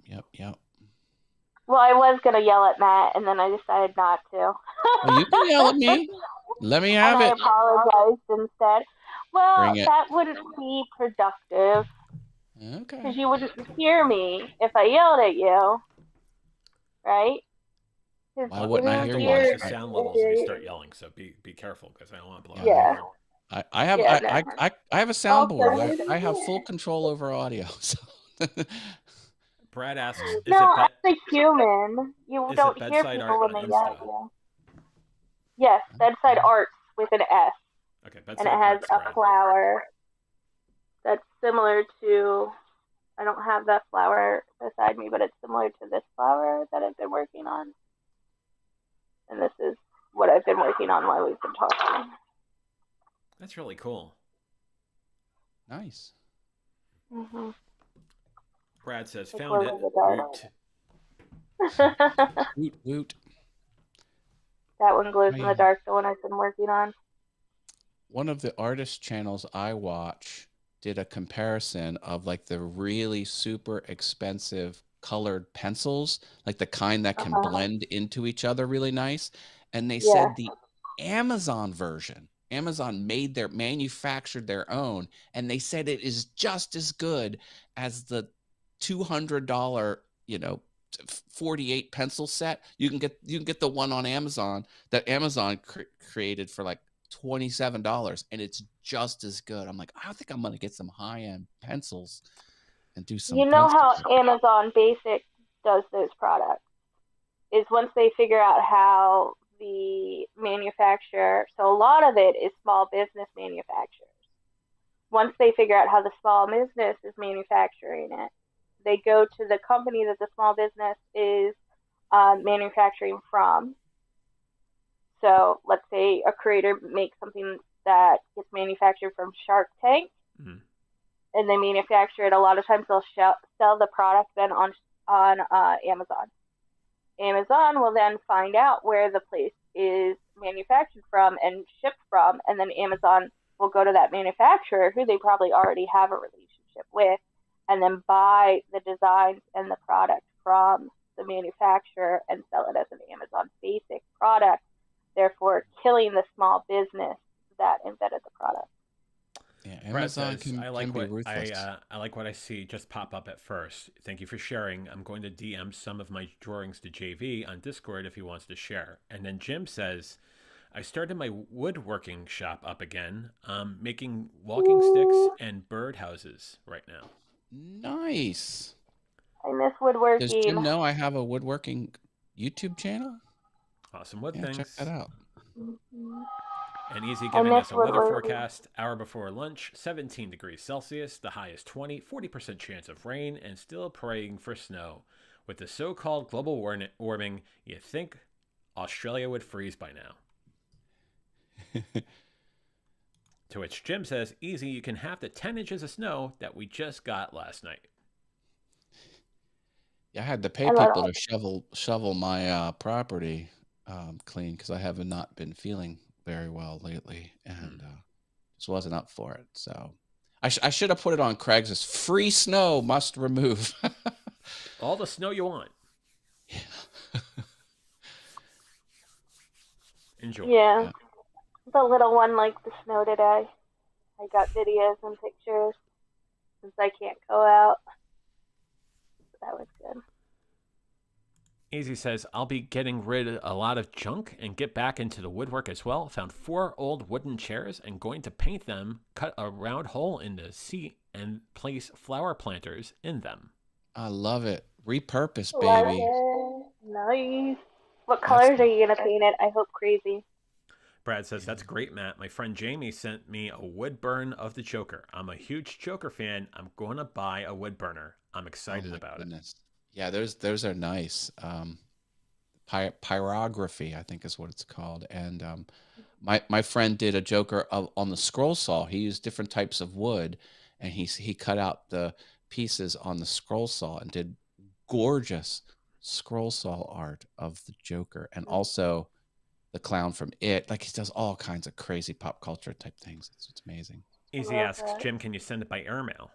Yep. Well, I was going to yell at Matt, and then I decided not to. Well, you can yell at me. Let me have it. I apologized instead. Well, that wouldn't be productive. Okay. Because you wouldn't hear me if I yelled at you, right? Why wouldn't I hear you? Watch the sound levels if you start yelling, so be careful because I don't want to blow out the board. I have a soundboard. I have full control over audio. So. Brad asks, as a human, you don't hear people when they yell at you. Yes, bedside arts with an S. Okay, bedside and it has a flower that's similar to. I don't have that flower beside me, but it's similar to this flower that I've been working on. And this is what I've been working on while we've been talking. That's really cool. Nice. Mm-hmm. Brad says, found it. Woot. Woot. That one glows in the dark, the one I've been working on. One of the artist channels I watch did a comparison of like the really super expensive colored pencils, like the kind that can blend into each other really nice. And they said the Amazon version, Amazon manufactured their own, and they said it is just as good as the $200, 48 pencil set. You can get the one on Amazon that Amazon created for like $27, and it's just as good. I'm like, I think I'm gonna get some high-end pencils and do some. You know how Amazon Basic does those products is once they figure out how the manufacturer, so a lot of it is small business manufacturers. Once they figure out how the small business is manufacturing it, they go to the company that the small business is manufacturing from. So let's say a creator makes something that gets manufactured from Shark Tank, and they manufacture it. A lot of times they'll sell the product then on Amazon. Amazon will then find out where the place is manufactured from and shipped from, and then Amazon will go to that manufacturer who they probably already have a relationship with, and then buy the designs and the product from the manufacturer and sell it as an Amazon Basic product, therefore killing the small business that invented the product. Yeah, Amazon can be ruthless. I like what I see just pop up at first. Thank you for sharing. I'm going to DM some of my drawings to JV on Discord if he wants to share. And then Jim says, I started my woodworking shop up again, making walking sticks and bird houses right now. Nice. I miss woodworking. Does Jim know I have a woodworking YouTube channel? Awesome wood things. Check that out. And Easy giving us a weather forecast. Hour before lunch, 17 degrees Celsius, the high is 20, 40% chance of rain, and still praying for snow. With the so-called global warming, you'd think Australia would freeze by now. To which Jim says, Easy, you can have the 10 inches of snow that we just got last night. Yeah, I had to pay I love people it. to shovel my property clean because I have not been feeling very well lately, and just wasn't up for it. So I should have put it on Craigslist. Free snow must remove. All the snow you want. Enjoy. Yeah. Yeah. The little one liked the snow today. I got videos and pictures since I can't go out. So that was good. Easy says, I'll be getting rid of a lot of junk and get back into the woodwork as well. Found 4 old wooden chairs and going to paint them, cut a round hole in the seat, and place flower planters in them. I love it. Repurpose, Love baby. it. Nice. What That's colors are you gonna paint it? I hope crazy. Brad says, that's great, Matt. My friend Jamie sent me a wood burn of the Joker. I'm a huge Joker fan. I'm going to buy a wood burner. I'm excited about goodness. Yeah, those are nice. Pyrography, I think is what it's called. And my friend did a Joker on the scroll saw. He used different types of wood, and he cut out the pieces on the scroll saw and did gorgeous scroll saw art of the Joker, and also the clown from It. Like, he does all kinds of crazy pop culture type things. It's amazing. it. Easy love asks, that. Jim, can you send it by airmail?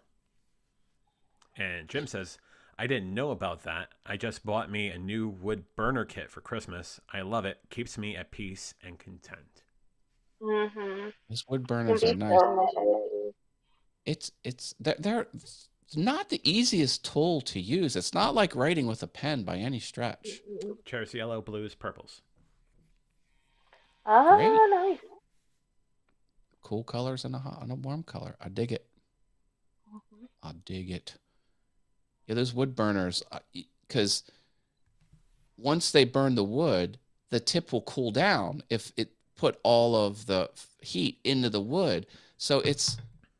And Jim says, I didn't know about that. I just bought me a new wood burner kit for Christmas. I love it. Keeps me at peace and content. Mm-hmm. Those wood Can burners be are nice. so nice. They're not the easiest tool to use. It's not like writing with a pen by any stretch. Chairs, yellow, blues, purples. Ah, Great. nice. Cool colors and a warm color. I dig it. Mm-hmm. I dig it. Yeah, those wood burners, because once they burn the wood, the tip will cool down if it put all of the heat into the wood. So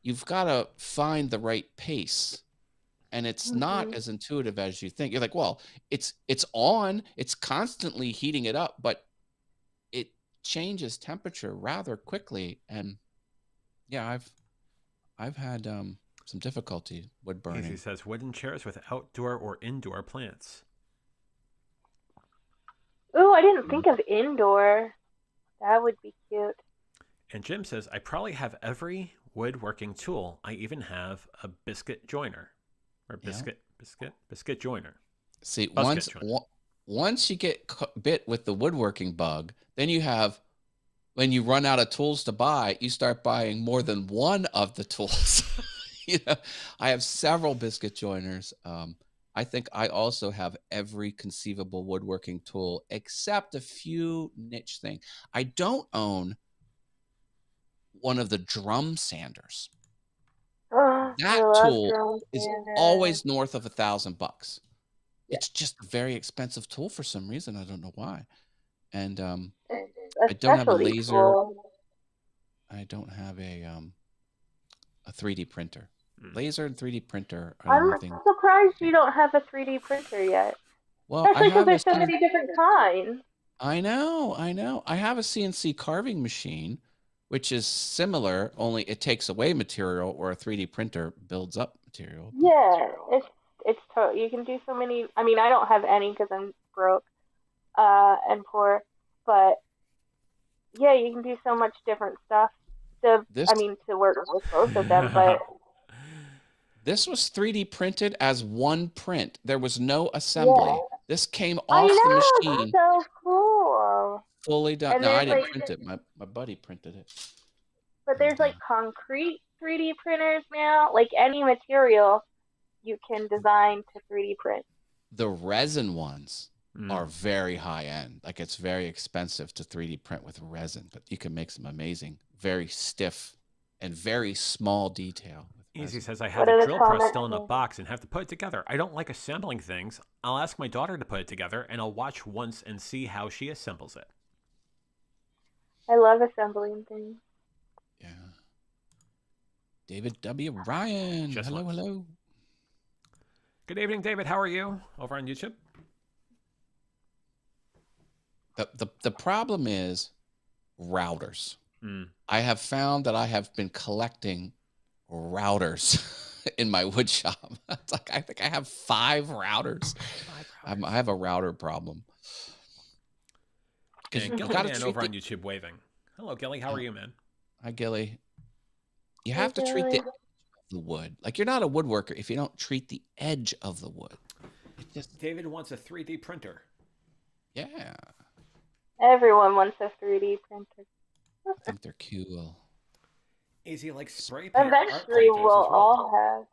you've got to find the right pace, and it's not as intuitive as you think. You're like, well, it's on, it's constantly heating it up, but it changes temperature rather quickly. And yeah, I've had some difficulty wood burning. Easy says, wooden chairs with outdoor or indoor plants. Ooh, I didn't think of indoor. That would be cute. And Jim says, I probably have every woodworking tool. I even have a biscuit joiner. Or biscuit joiner. See, Busket joiner. once you get bit with the woodworking bug, then when you run out of tools to buy, you start buying more than one of the tools. I have several biscuit joiners. I think I also have every conceivable woodworking tool except a few niche things. I don't own one of the drum sanders. That tool is always north of $1,000. It's just a very expensive tool for some reason. I don't know why. And I don't have a laser. Tool. I don't have a 3D printer. Laser and 3D printer are I'm the only thing. surprised you don't have a 3D printer yet. Well, especially because there's so many different kinds. I know. I have a CNC carving machine, which is similar, only it takes away material, or a 3D printer builds up material. Yeah, it's you can do so many. I mean, I don't have any because I'm broke and poor, but yeah, you can do so much different stuff. To work with both of them, but. This was 3D printed as one print. There was no assembly. Yeah. This came off the machine. So cool. Fully done. No, I didn't print it. My buddy printed it. But there's like concrete 3D printers now. Like any material you can design to 3D print. The resin ones are very high end. Like, it's very expensive to 3D print with resin, but you can make some amazing, very stiff and very small detail. Easy says, I have a drill press still in a box and have to put it together. I don't like assembling things. I'll ask my daughter to put it together, and I'll watch once and see how she assembles it. I love assembling things. Yeah. David W. Ryan. Hello. Good evening, David. How are you over on YouTube? The problem is routers. I have found that I have been collecting routers in my wood shop. It's like I think I have 5 routers. I have a router problem. And you Gilly gotta Man treat over on YouTube waving. Hello, Gilly. How are you, man? Hi, Gilly. You have to treat the wood. Like, you're not a woodworker if you don't treat the edge of the wood. It's just David wants a 3D printer. yeah. Everyone wants a 3D printer. I think they're cool. Easy like spray paint art Eventually, planters we'll as well. all have.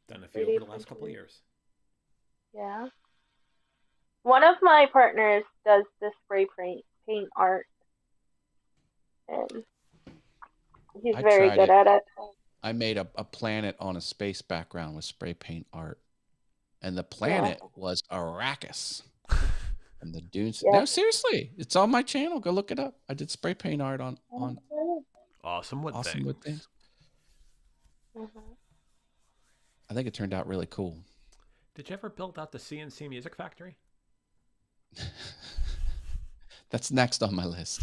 Done a few over the last couple of years. Yeah. One of my partners does the spray paint art, and he's very good at it. I made a planet on a space background with spray paint art, and the planet was Arrakis. And the dudes. No, seriously, it's on my channel. Go look it up. I did spray paint art on awesome wood things. I think it turned out really cool. Did you ever build out the CNC Music Factory? That's next on my list.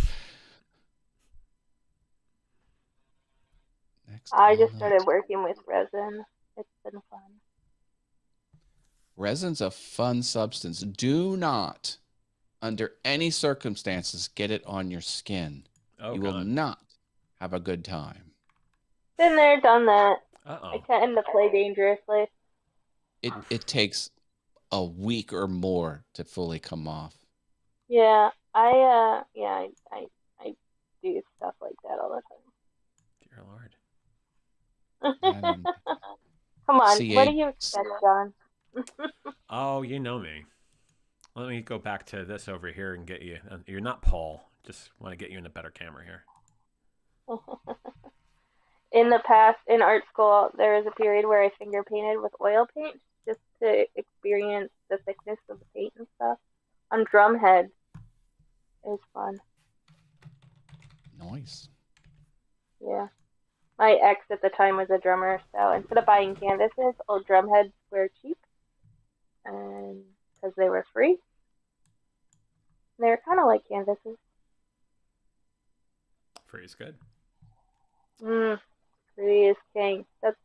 I just started working with resin. It's been fun. Resin's a fun substance. Do not, under any circumstances, get it on your skin. You will not have a good time. Been there, done that. Uh-oh. I tend to play dangerously. It takes a week or more to fully come off. Yeah, I do stuff like that all the time. Dear Lord. Come on, what do you expect, John? Oh, you know me. Let me go back to this over here and get you. You're not Paul. Just want to get you in a better camera here. In the past, in art school, there was a period where I finger painted with oil paint just to experience the thickness of the paint and stuff on drum heads. It was fun. Nice. Yeah. My ex at the time was a drummer, so instead of buying canvases, old drum heads were cheap, and because they were free, they were kind of like canvases. Free is good. Free is king. That's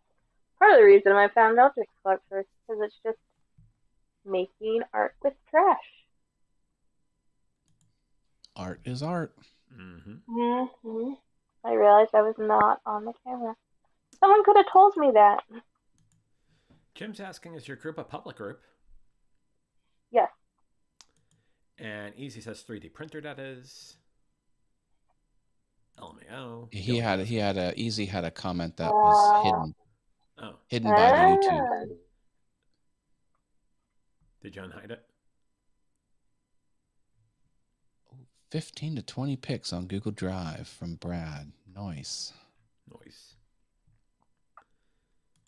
part of the reason I found object sculptures, because it's just making art with trash. Art is art. I realized I was not on the camera. Someone could have told me that. Jim's asking, is your group a public group? Yes. And Easy says 3D printer, that is. LMAO. Easy had a comment that was hidden. Oh. Hidden by the YouTube. Did John hide it? 15 to 20 pics on Google Drive from Brad. Nice.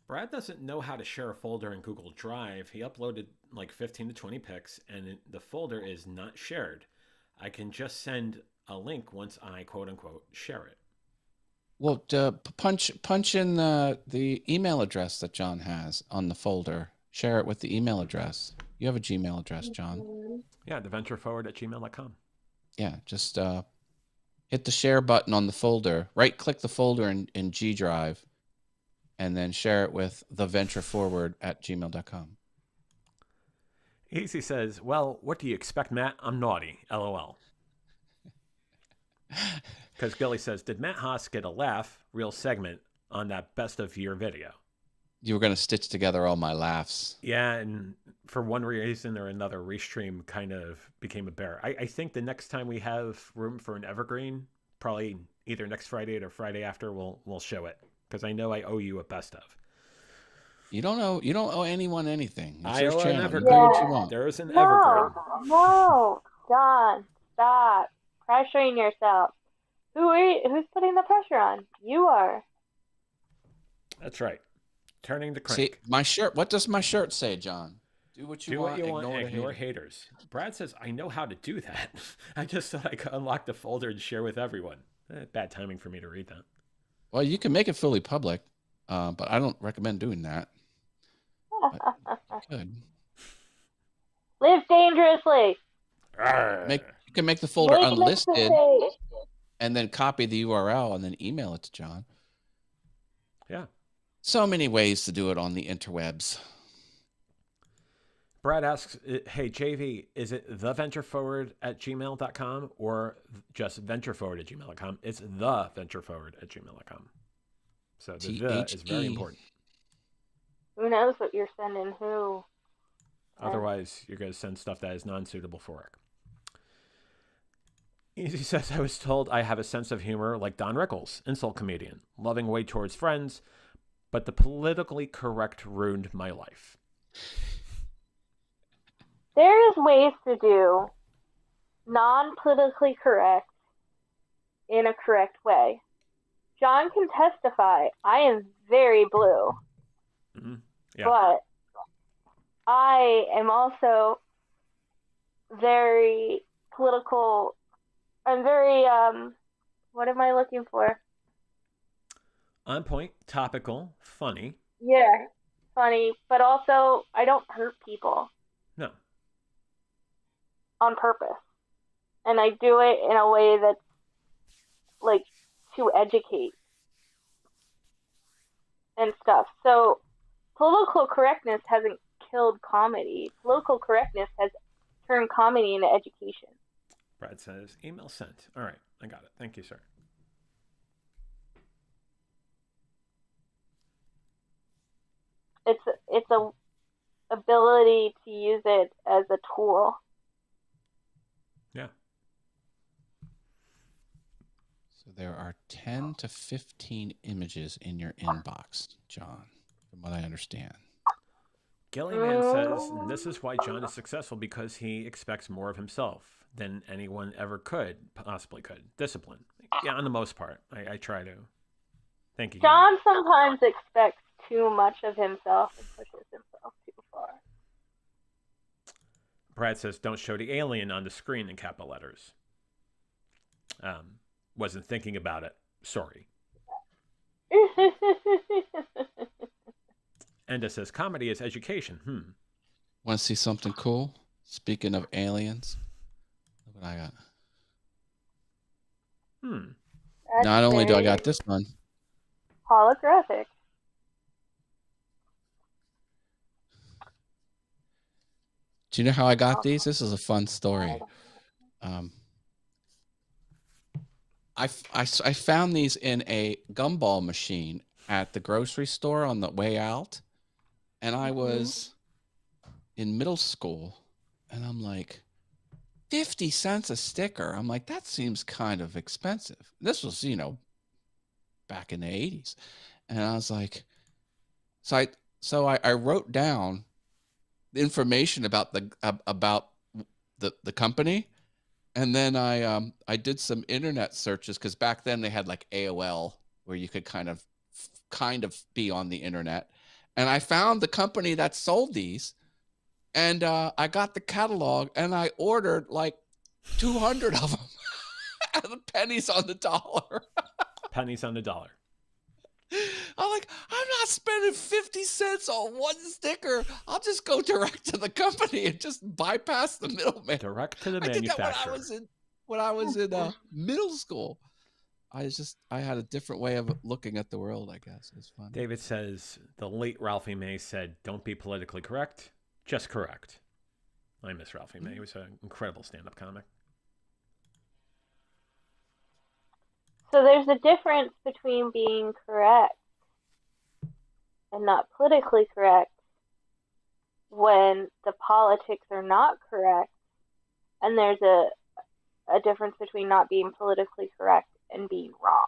Brad doesn't know how to share a folder in Google Drive. He uploaded like 15 to 20 pics, and the folder is not shared. I can just send a link once I quote-unquote share it. Well, punch in the email address that John has on the folder. Share it with the email address. You have a Gmail address, John. Yeah, theventureforward@gmail.com. Yeah, just hit the share button on the folder. Right-click the folder in G Drive, and then share it with theventureforward@gmail.com. Easy says, well, what do you expect, Matt? I'm naughty. LOL. Because Gilly says, did Matt Haas get a laugh, real segment, on that best of year video? You were going to stitch together all my laughs. Yeah, and for one reason or another, Restream kind of became a bear. I think the next time we have room for an evergreen, probably either next Friday or Friday after, we'll show it. Because I know I owe you a best of. You don't owe anyone anything. It's I owe an channel. evergreen. You do what you want. There is an evergreen. No, John, stop pressuring yourself. Who's putting the pressure on? You are. That's right. Turning the crank. See, my shirt. What does my shirt say, John? Do what you want. Ignore haters. Brad says, I know how to do that. I just thought I could unlock the folder and share with everyone. Bad timing for me to read that. Well, you can make it fully public, but I don't recommend doing that. Good. Live dangerously. You can make the folder unlisted and then copy the URL and then email it to John. Yeah. So many ways to do it on the interwebs. Brad asks, hey, JV, is it theventureforward@gmail.com or just ventureforward@gmail.com? It's theventureforward@gmail.com. So the is very important. Who knows what you're sending who? Otherwise, you're going to send stuff that is non-suitable for work. Easy says, I was told I have a sense of humor like Don Rickles, insult comedian, loving way towards friends, but the politically correct ruined my life. There's ways to do non-politically correct in a correct way. John can testify. I am very blue. Mm-hmm. Yeah. But I am also very political. I'm very, what am I looking for? On point, topical, funny. Yeah, funny, but also I don't hurt people. No. On purpose. And I do it in a way that's like to educate and stuff. So political correctness hasn't killed comedy. Political correctness has turned comedy into education. Brad says, email sent. All right, I got it. Thank you, sir. It's a ability to use it as a tool. Yeah. So there are 10 to 15 images in your inbox, John, from what I understand. Gillyman says, this is why John is successful, because he expects more of himself than anyone ever possibly could. Discipline. Yeah, on the most part. I try to. Thank you. John sometimes expects too much of himself and pushes himself too far. Brad says, don't show the alien on the screen in capital letters. Wasn't thinking about it. Sorry. Enda says, comedy is education. Want to see something cool? Speaking of aliens, look what I got. Not only do I got this one. Holographic. Do you know how I got these? This is a fun story. I found these in a gumball machine at the grocery store on the way out. And I was in middle school. And I'm like, 50 cents a sticker. I'm like, that seems kind of expensive. This was, back in the 80s. And I was like, so I wrote down the information about the company, and then I did some internet searches, because back then they had like AOL where you could kind of be on the internet, and I found the company that sold these, and I got the catalog, and I ordered like 200 of them at the pennies on the dollar. Pennies on the dollar. I'm like, I'm not spending 50 cents on one sticker. I'll just go direct to the company and just bypass the middleman. Direct to the manufacturer. I did that when I was in middle school. I had a different way of looking at the world, I guess. It's fun. David says, the late Ralphie May said, don't be politically correct, just correct. I miss Ralphie May. He was an incredible stand-up comic. So there's a difference between being correct and not politically correct when the politics are not correct, and there's a difference between not being politically correct and being wrong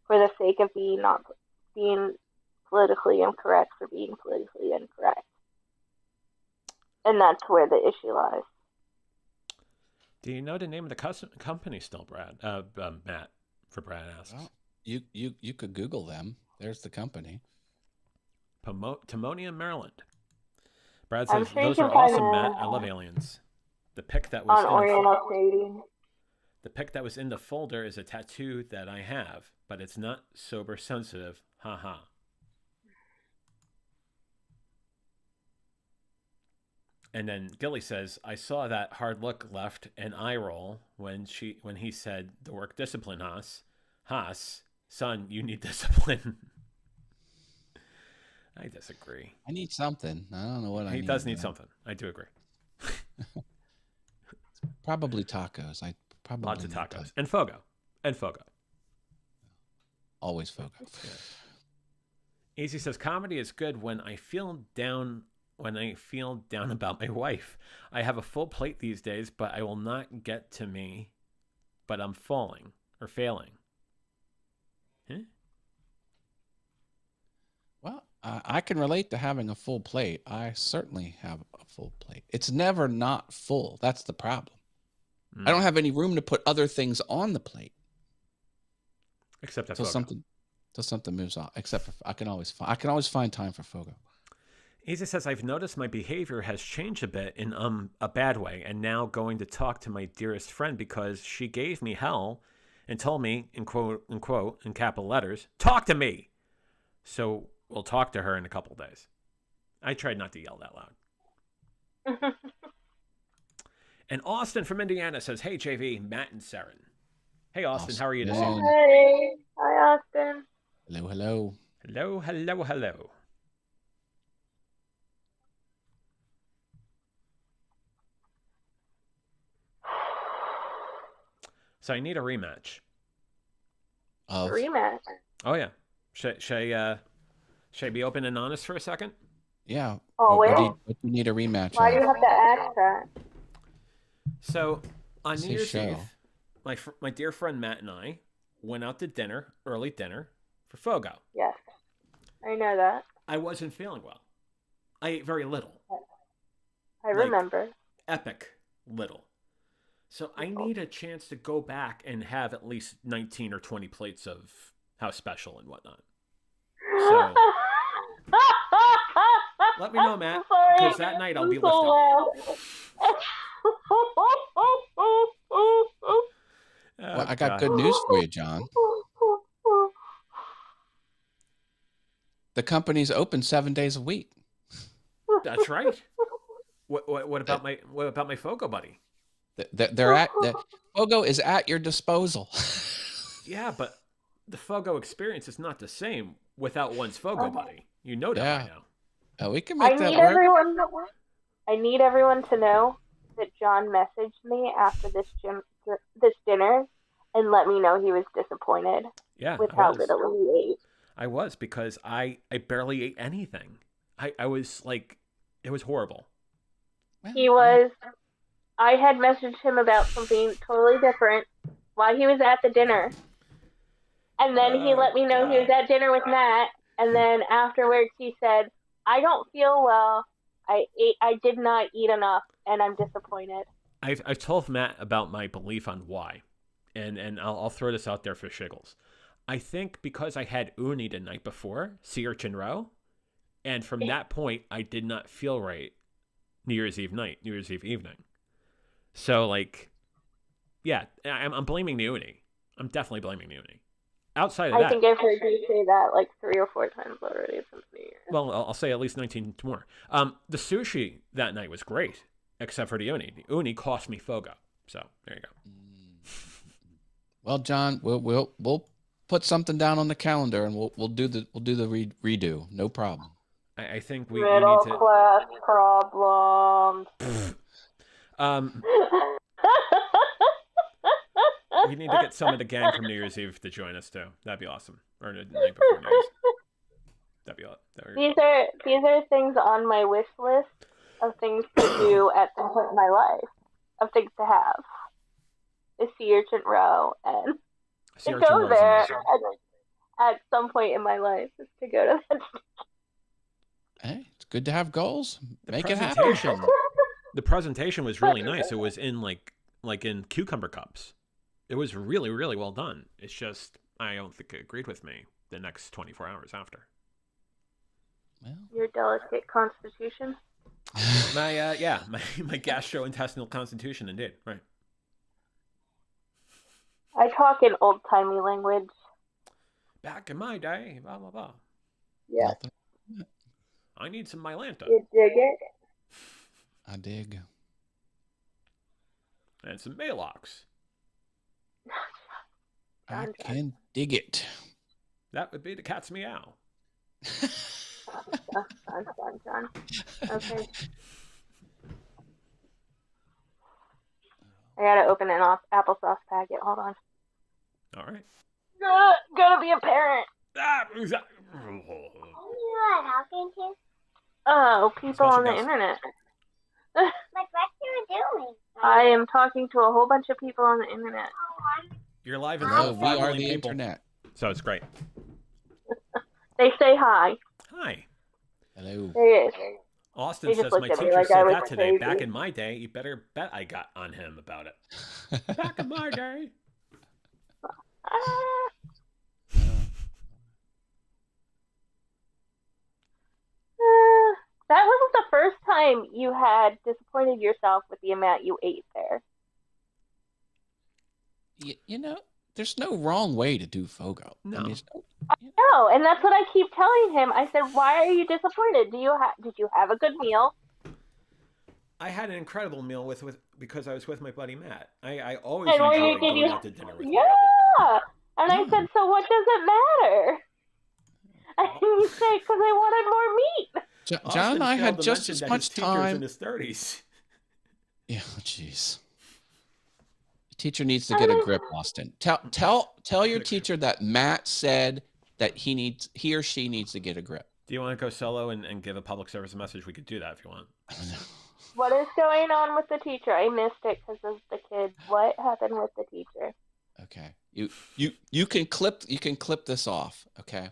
for the sake of being politically incorrect for being politically incorrect. And that's where the issue lies. Do you know the name of the company still, Brad? Matt, for Brad asks. Well, you could Google them. There's the company. Timonium, Maryland. Brad says, those are awesome, Matt. I love aliens. The pic that was in the folder is a tattoo that I have, but it's not sober sensitive. Haha. And then Gilly says, I saw that hard look left an eye roll when he said the work discipline Haas. Son, you need discipline. I disagree. I need something. I don't know what I need. He does need though. something. I do agree. Probably tacos. I probably Lots of need tacos. And Fogo. And Fogo. Always Fogo. Easy says, comedy is good when I feel down about my wife. I have a full plate these days, but I will not get to me, but I'm falling or failing. Huh? Well, I can relate to having a full plate. I certainly have a full plate. It's never not full. That's the problem. I don't have any room to put other things on the plate. Except that Till something moves on. Except for, I can always find time for Fogo. Easy says, I've noticed my behavior has changed a bit in a bad way, and now going to talk to my dearest friend because she gave me hell and told me, in capital letters, talk to me. So we'll talk to her in a couple days. I tried not to yell that loud. And Austin from Indiana says, hey, JV, Matt and Saren. Hey, Austin, how are you this evening? Hey. Hi, Austin. Hello, hello. Hello, hello, hello. So I need a rematch. Rematch? Oh, yeah. Should I be open and honest for a second? Yeah. Oh, what do you need a rematch Why do of? you have to ask that? So on It's New his Year's show. Eve, my dear friend Matt and I went out to dinner, early dinner, for Fogo. Yes. I know that. I wasn't feeling well. I ate very little. I remember. Epic little. So I need a chance to go back and have at least 19 or 20 plates of House Special and whatnot. So let me know, Matt, because that night I'll be lifting. Well, I got good news for you, John. The company's open 7 days a week. That's right. What about my Fogo buddy? Fogo is at your disposal. Yeah, but the Fogo experience is not the same without one's Fogo buddy. You know that by now. We can make that work. I need everyone to know that John messaged me after this dinner and let me know he was disappointed with how little he ate. I was, because I barely ate anything. I was like, it was horrible. I had messaged him about something totally different while he was at the dinner. And then he let me know he was at dinner with Matt. And then afterwards he said, I don't feel well. I did not eat enough, and I'm disappointed. I've told Matt about my belief on why, and I'll throw this out there for shiggles. I think because I had uni the night before, sea urchin roe, and from that point I did not feel right New Year's Eve evening. So yeah, I'm blaming the uni. I'm definitely blaming the uni. Outside of that, I think I've heard you say that like 3 or 4 times already since New Year's. Well, I'll say at least 19 more. The sushi that night was great, except for the uni. The uni cost me Fogo. So there you go. Well, John, we'll put something down on the calendar, and we'll do the redo. No problem. I think we Middle need to. class problems. We need to get some of the gang from New Year's Eve to join us too. That'd be awesome. Or the night before New Year's. That'd be awesome. These are things on my wish list of things to do at some point in my life, of things to have. The sea urchin row, and to go there at some point in my life is to go to that. Hey, it's good to have goals. Make it happen. The presentation was really nice. It was in like in cucumber cups. It was really, really well done. It's just, I don't think it agreed with me the next 24 hours after. Well. Your delicate constitution? My gastrointestinal constitution, indeed. Right. I talk in old-timey language. Back in my day, blah, blah, blah. Yeah. I need some Mylanta. You dig it? I dig. And some Malox. I can dig it. That would be the cat's meow. Done. Okay. I gotta open an applesauce packet. Hold on. All right. Gotta be a parent. What are you talking to? Oh, people Special on the guest. internet. Like, what you doing? I am talking to a whole bunch of people on the internet. You're live in Hello, front of we 5 are million the people. internet. So it's great. They say hi. Hi. Hello. There it is. Austin They just says, looked my at me teacher like I said was that today. Back crazy. in my day, you better bet I got on him about it. Back in my day. That wasn't the first time you had disappointed yourself with the amount you ate there. You know, there's no wrong way to do Fogo. No. I mean, No, and that's what I keep telling him. I said, "Why are you disappointed? Did you have a good meal?" I had an incredible meal with because I was with my buddy Matt. I always And were you- enjoy did going you- out to dinner with him. Yeah. And I said, "So what does it matter?" And you say, "Because I wanted more meat." John and I Austin had failed to just mention as that much his teacher's time. in his 30s. Yeah, jeez. The teacher needs to get a grip, Austin. Tell your teacher that Matt said that he or she needs to get a grip. Do you want to go solo and give a public service message? We could do that if you want. What is going on with the teacher? I missed it because of the kids. What happened with the teacher? Okay. You can clip this off, okay?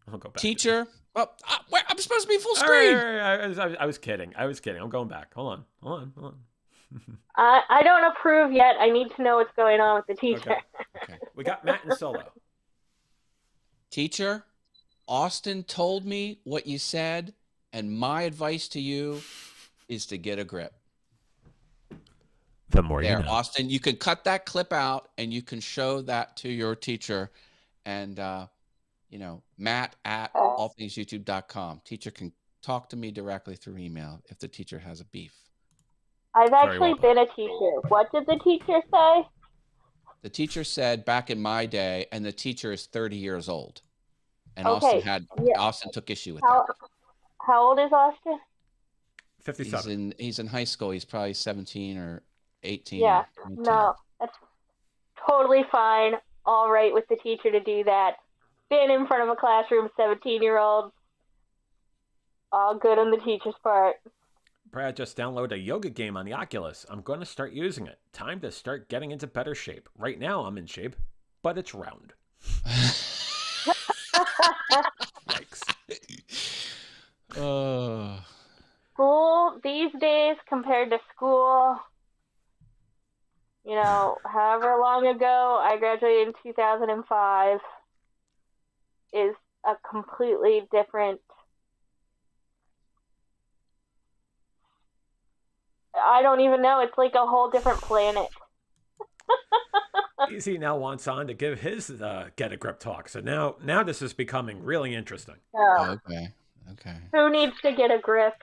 I'll go back. Teacher, I'm supposed to be full screen. I was kidding. I'm going back. Hold on. I don't approve yet. I need to know what's going on with the teacher. Okay. We got Matt and solo. Teacher, Austin told me what you said, and my advice to you is to get a grip. The more There, you know. Austin, you can cut that clip out and you can show that to your teacher. And, Matt at allthingsyoutube.com. Teacher can talk to me directly through email if the teacher has a beef. I've Very actually well been a teacher. What did the teacher say? The teacher said back in my day, and the teacher is 30 years old. And Okay, Austin took issue with How that. how old is Austin? 57. He's in high school. He's probably 17 or 18. Yeah. or 19. No, that's totally fine. All right with the teacher to do that. Been in front of a classroom, 17-year-olds. All good on the teacher's part. Brad just downloaded a yoga game on the Oculus. I'm going to start using it. Time to start getting into better shape. Right now I'm in shape, but it's round. Yikes. School these days compared to school, however long ago, I graduated in 2005, is a completely different. I don't even know. It's like a whole different planet. Easy now wants on to give his get a grip talk. So now this is becoming really interesting. So, Okay. who needs to get a grip?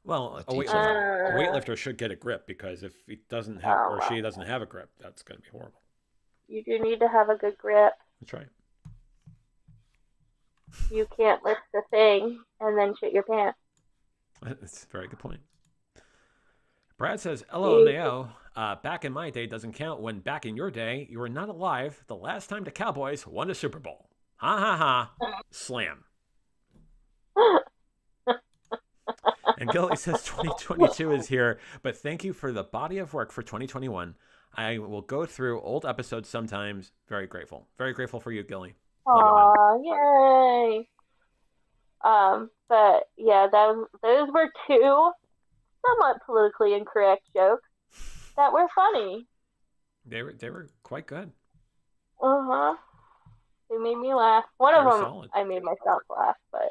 Well, a teacher. weightlifter should get a grip because if he doesn't have or she doesn't have a grip, that's going to be horrible. You do need to have a good grip. That's right. You can't lift the thing and then shit your pants. That's a very good point. Brad says, LMAO, back in my day doesn't count when back in your day you were not alive the last time the Cowboys won a Super Bowl. Ha ha ha. Slam. And Gilly says 2022 is here, but thank you for the body of work for 2021. I will go through old episodes sometimes. Very grateful. Very grateful for you, Gilly. Aw, yay. But yeah, those were two somewhat politically incorrect jokes that were funny. They were quite good. Uh-huh. They made me laugh. One of Very them, solid. I made myself laugh, but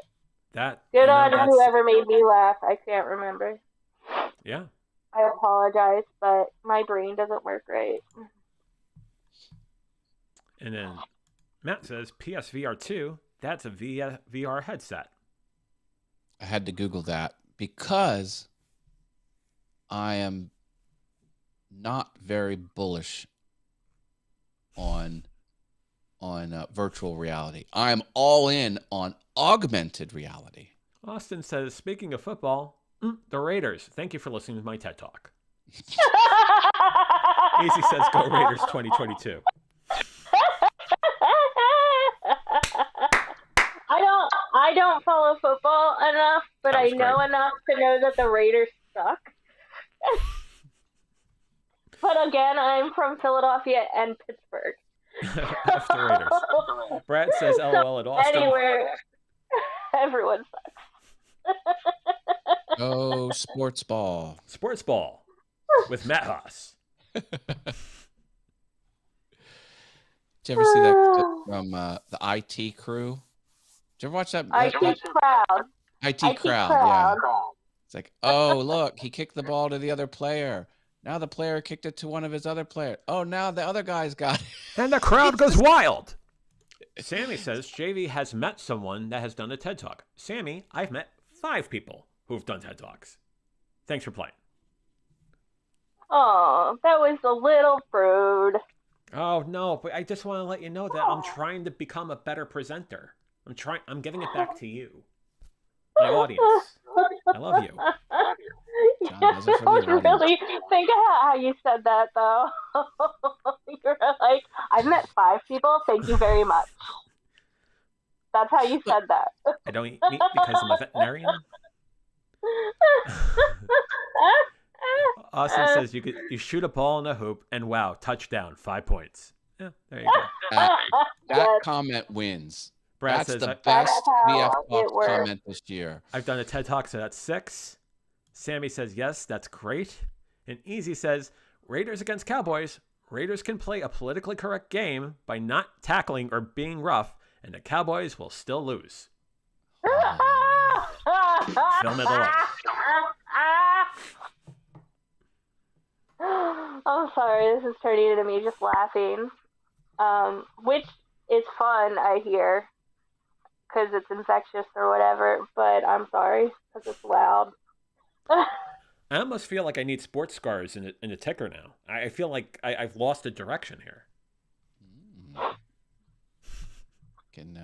That good on that's- whoever made me laugh. I can't remember. Yeah. I apologize, but my brain doesn't work right. And then Matt says PSVR 2, that's a VR headset. I had to Google that because I am not very bullish on on virtual reality. I'm all in on augmented reality. Austin says, speaking of football, the Raiders. Thank you for listening to my TED Talk. Easy says, go Raiders 2022. I don't follow football enough, but I know great. enough to know that the Raiders suck. But again, I'm from Philadelphia and Pittsburgh. F the Raiders. Brad says, LOL at Austin. Anywhere, everyone sucks. Oh, sports ball. Sports ball with Matt Haas. Did you ever see that clip from the IT crew? Did you ever watch that? IT crowd. IT crowd, yeah. It's like, oh, look, he kicked the ball to the other player. Now the player kicked it to one of his other players. Oh, now the other guy's got it. And the crowd goes wild. Sammy says, JV has met someone that has done a TED Talk. Sammy, I've met 5 people who've done TED Talks. Thanks for playing. Oh, that was a little rude. Oh, no, but I just want to let you know that I'm trying to become a better presenter. I'm giving it back to you, my audience. I love you. Really think about how you said that, though. You're like, I've met 5 people. Thank you very much. That's how you said that. I don't eat meat because I'm a veterinarian. Austin says you shoot a ball in a hoop and wow, touchdown, 5 points. Yeah, there you go. That comment wins. Brad That's says the best VF Talk it comment this year. I've done a TED Talk, so that's 6. Sammy says yes, that's great. And Easy says Raiders against Cowboys. Raiders can play a politically correct game by not tackling or being rough, and the Cowboys will still lose. Film it alive. I'm sorry, this is turning into me just laughing. Which is fun, I hear, because it's infectious or whatever, but I'm sorry, because it's loud. I almost feel like I need sports scars in a ticker now. I feel like I've lost a direction here. Can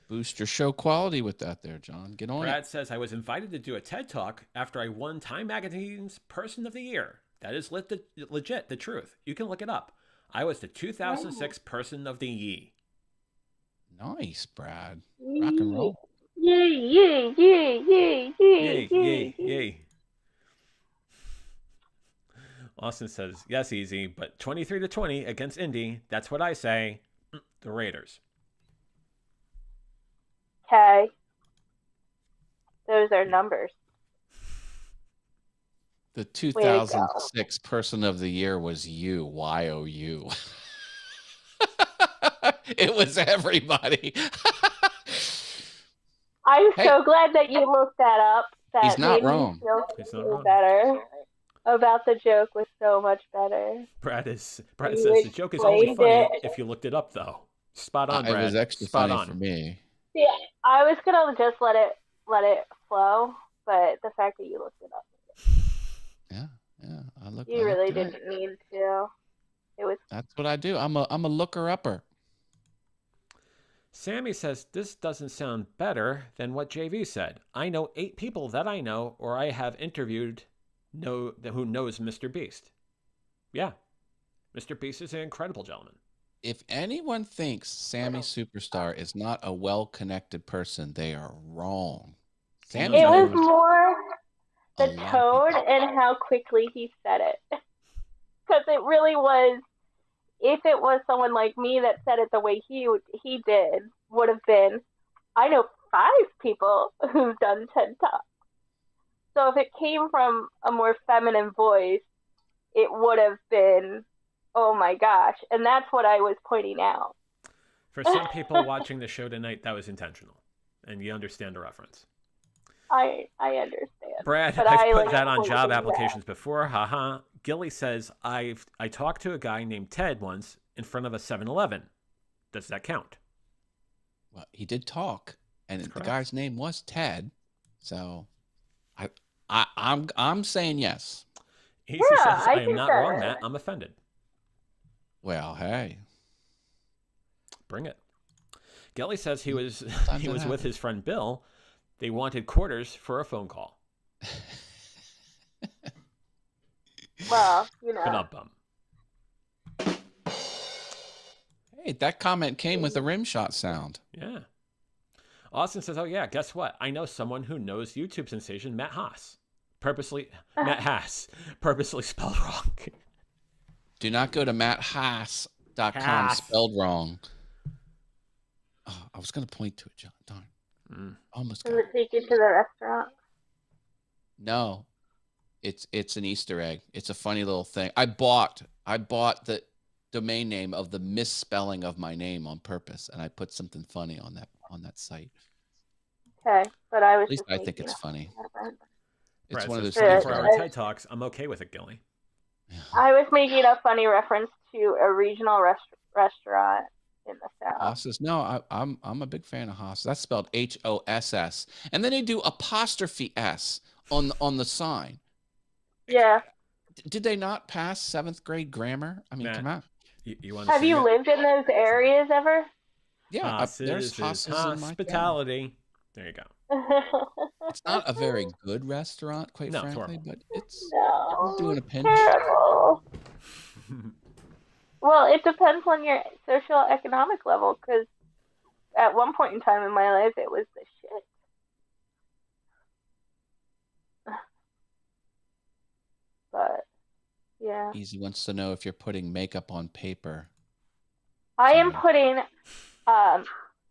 boost your show quality with that there, John. Get on Brad it. says, I was invited to do a TED Talk after I won Time Magazine's Person of the Year. That is legit, the truth. You can look it up. I was the 2006 Person of the Year. Nice, Brad. Rock and roll. Yay, yay, yay, yay, yay, Yay, yay. Austin says, yes, Easy, but 23-20 against Indy. That's what I say. The Raiders. Okay. Those are numbers. The 2006 Person of the Year was you, Y-O-U. It was everybody. I'm so glad that you looked that up. That He's not made wrong. Me feel He's not wrong. better. About the joke was so much better. Brad says the joke is only funny if you looked it up, though. Spot on, Brad. It was extra Spot funny on. for me. Yeah, I was gonna just let it flow, but the fact that you looked it up. Yeah. I look. You really didn't need to. It was. That's what I do. I'm a looker upper. Sammy says, this doesn't sound better than what JV said. I know 8 people that I know or I have interviewed who knows Mr. Beast. Yeah. Mr. Beast is an incredible gentleman. If anyone thinks Sammy Superstar is not a well-connected person, they are wrong. It was more the tone and how quickly he said it. Because it really was, if it was someone like me that said it the way he did, would have been, I know 5 people who've done TED Talks. So if it came from a more feminine voice, it would have been, oh my gosh. And that's what I was pointing out. For some people watching the show tonight, that was intentional. And you understand the reference. I understand. Brad, I've put that on job applications before. Haha. Gilly says, I talked to a guy named Ted once in front of a 7-Eleven. Does that count? Well, he did talk, and the guy's name was Ted. So I'm saying yes. He says, I am not wrong, Matt. I'm offended. Well, hey. Bring it. Gelly says he was Sometimes he that was with happens. his friend Bill. They wanted quarters for a phone call. Well, But up bum. Hey, that comment came with a rim shot sound. Yeah. Austin says, "Oh yeah, guess what? I know someone who knows YouTube sensation Matt Haas. Matt Haas, purposely spelled wrong." Do not go to matthaas.com Haas. spelled wrong. Oh, I was going to point to it, John. Darn. Almost Does got it take you to the restaurant? No. It's an Easter egg. It's a funny little thing. I bought the domain name of the misspelling of my name on purpose, and I put something funny on that site. Okay, but I was At least just I think making it's a funny. reference. It's Brad one of says, those things. 24-hour TED Talks. I'm okay with it, Gilly. I was making a funny reference to a regional restaurant in the South. Haas no, I'm a big fan of Haas. That's spelled Hoss, and then they do apostrophe S on the sign. Yeah. Did they not pass 7th grade grammar? I mean, Matt, come on. You want Have you lived in those areas ever? Yeah, there's Haas's in my town. hospitality. There you go. It's not a very good restaurant, quite No, it's frankly, horrible. but it's No, doing a pinch. terrible. Well, it depends on your social economic level, because at one point in time in my life, it was the shit. But, yeah. Easy wants to know if you're putting makeup on paper. I am putting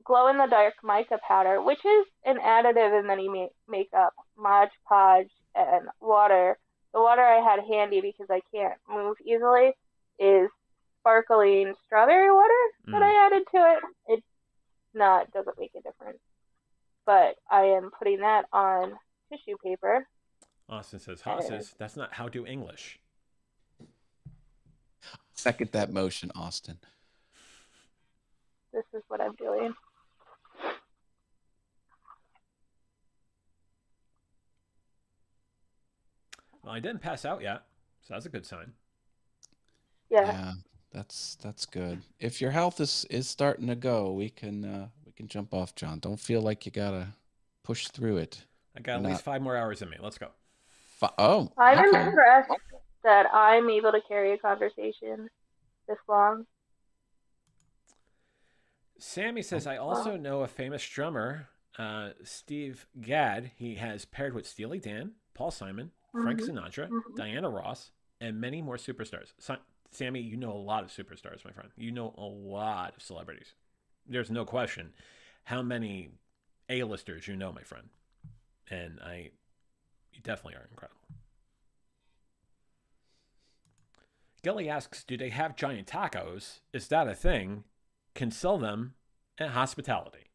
glow-in-the-dark mica powder, which is an additive in many makeup, Mod Podge, and water. The water I had handy because I can't move easily is sparkling strawberry water that I added to it. It doesn't make a difference. But I am putting that on tissue paper. Austin says, Haas's, that's not how do English. Second that motion, Austin. This is what I'm doing. Well, I didn't pass out yet, so that's a good sign. Yeah, that's good. If your health is starting to go, we can jump off, John. Don't feel like you gotta push through it. I got at least 5 more hours in me. Let's go. I'm impressed that I'm able to carry a conversation this long. Sammy says, I also know a famous drummer, Steve Gadd. He has paired with Steely Dan, Paul Simon, Frank Sinatra, Diana Ross, and many more superstars. Sammy, you know a lot of superstars, my friend. You know a lot of celebrities. There's no question how many A-listers you know, my friend. And you definitely are incredible. Gilly asks, do they have giant tacos? Is that a thing? Can sell them at hospitality.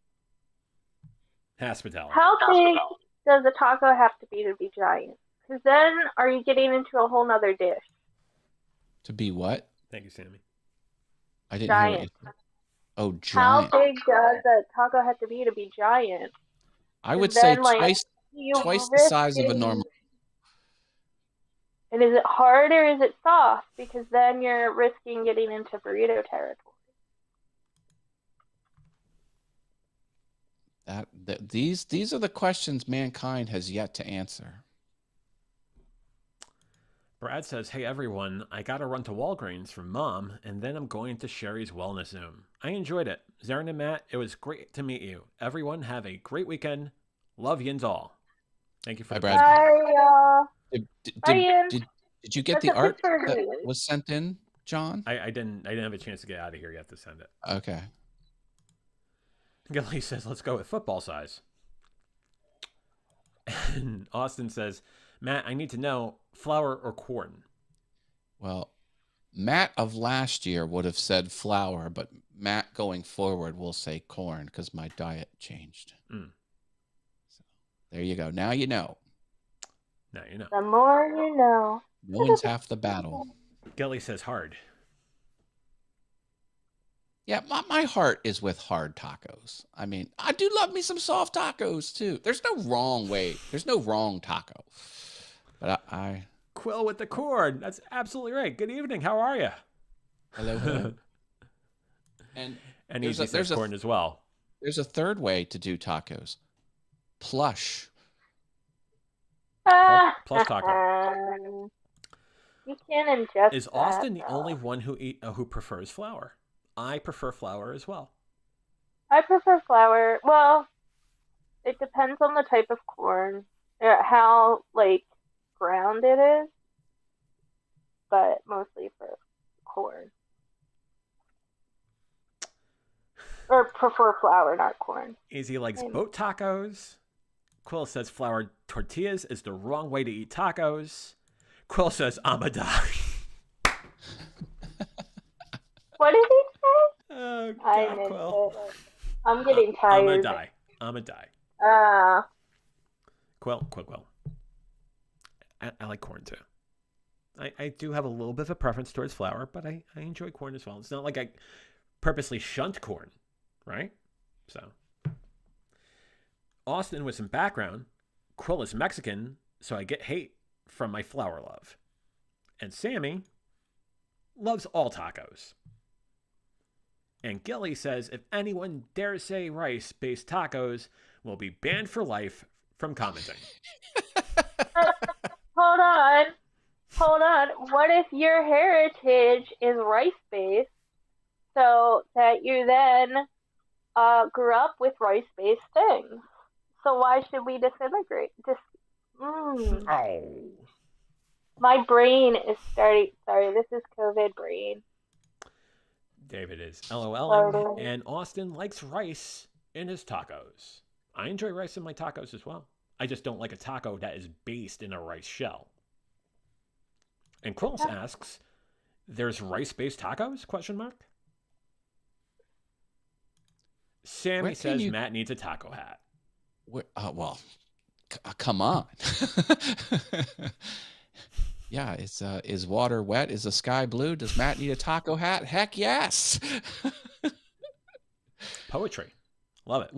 Hospitality. How big does a taco have to be giant? Because then are you getting into a whole nother dish? To be what? Thank you, Sammy. I didn't giant. hear what you said. Oh, giant. How big does a taco have to be giant? I would say twice the size of a normal. And is it hard or is it soft? Because then you're risking getting into burrito territory. These are the questions mankind has yet to answer. Brad says, hey, everyone, I got to run to Walgreens for Mom, and then I'm going to Sherry's Wellness Zoom. I enjoyed it. Zarin and Matt, it was great to meet you. Everyone have a great weekend. Love yins all. Thank you for Brad. Hi, Did you get the art that was sent in, John? I didn't have a chance to get out of here yet to send it. Okay. Gilly says, let's go with football size. And Austin says, Matt, I need to know, flour or corn? Well, Matt of last year would have said flour, but Matt going forward will say corn because my diet changed. So there you go. Now you know. Now you know. The more you know. Knowing's half the battle. Gilly says hard. Yeah, my heart is with hard tacos. I mean, I do love me some soft tacos too. There's no wrong way. There's no wrong taco. But I Quill with the corn. That's absolutely right. Good evening. How are you? Hello. And And There's Easy a- says there's a- corn as well. There's a third way to do tacos. Plush. Plus taco. You can't ingest Is Austin the only one who prefers flour? I prefer flour as well. I prefer flour. Well, it depends on the type of corn, how like ground it is, but mostly for corn. Or prefer flour, not corn. Easy likes boat tacos. Quill says flour tortillas is the wrong way to eat tacos. Quill says I'ma die. What did he say? Oh, I God, missed Quill. it. I'm getting tired. I'ma die. Quill. I like corn too. I do have a little bit of a preference towards flour, but I enjoy corn as well. It's not like I purposely shunt corn, right? So, Austin with some background. Quill is Mexican, so I get hate from my flour love. And Sammy loves all tacos. And Gilly says if anyone dares say rice-based tacos will be banned for life from commenting. Hold on. What if your heritage is rice-based, so that you then grew up with rice-based things? So why should we disintegrate? Oh. My brain is starting. Sorry, this is COVID brain. David is LOLing, and Austin likes rice in his tacos. I enjoy rice in my tacos as well. I just don't like a taco that is based in a rice shell. And Quills asks, "There's rice-based tacos?" ? Sammy says Matt needs a taco hat. Come on. Yeah, is water wet? Is the sky blue? Does Matt need a taco hat? Heck yes. Poetry. Love it.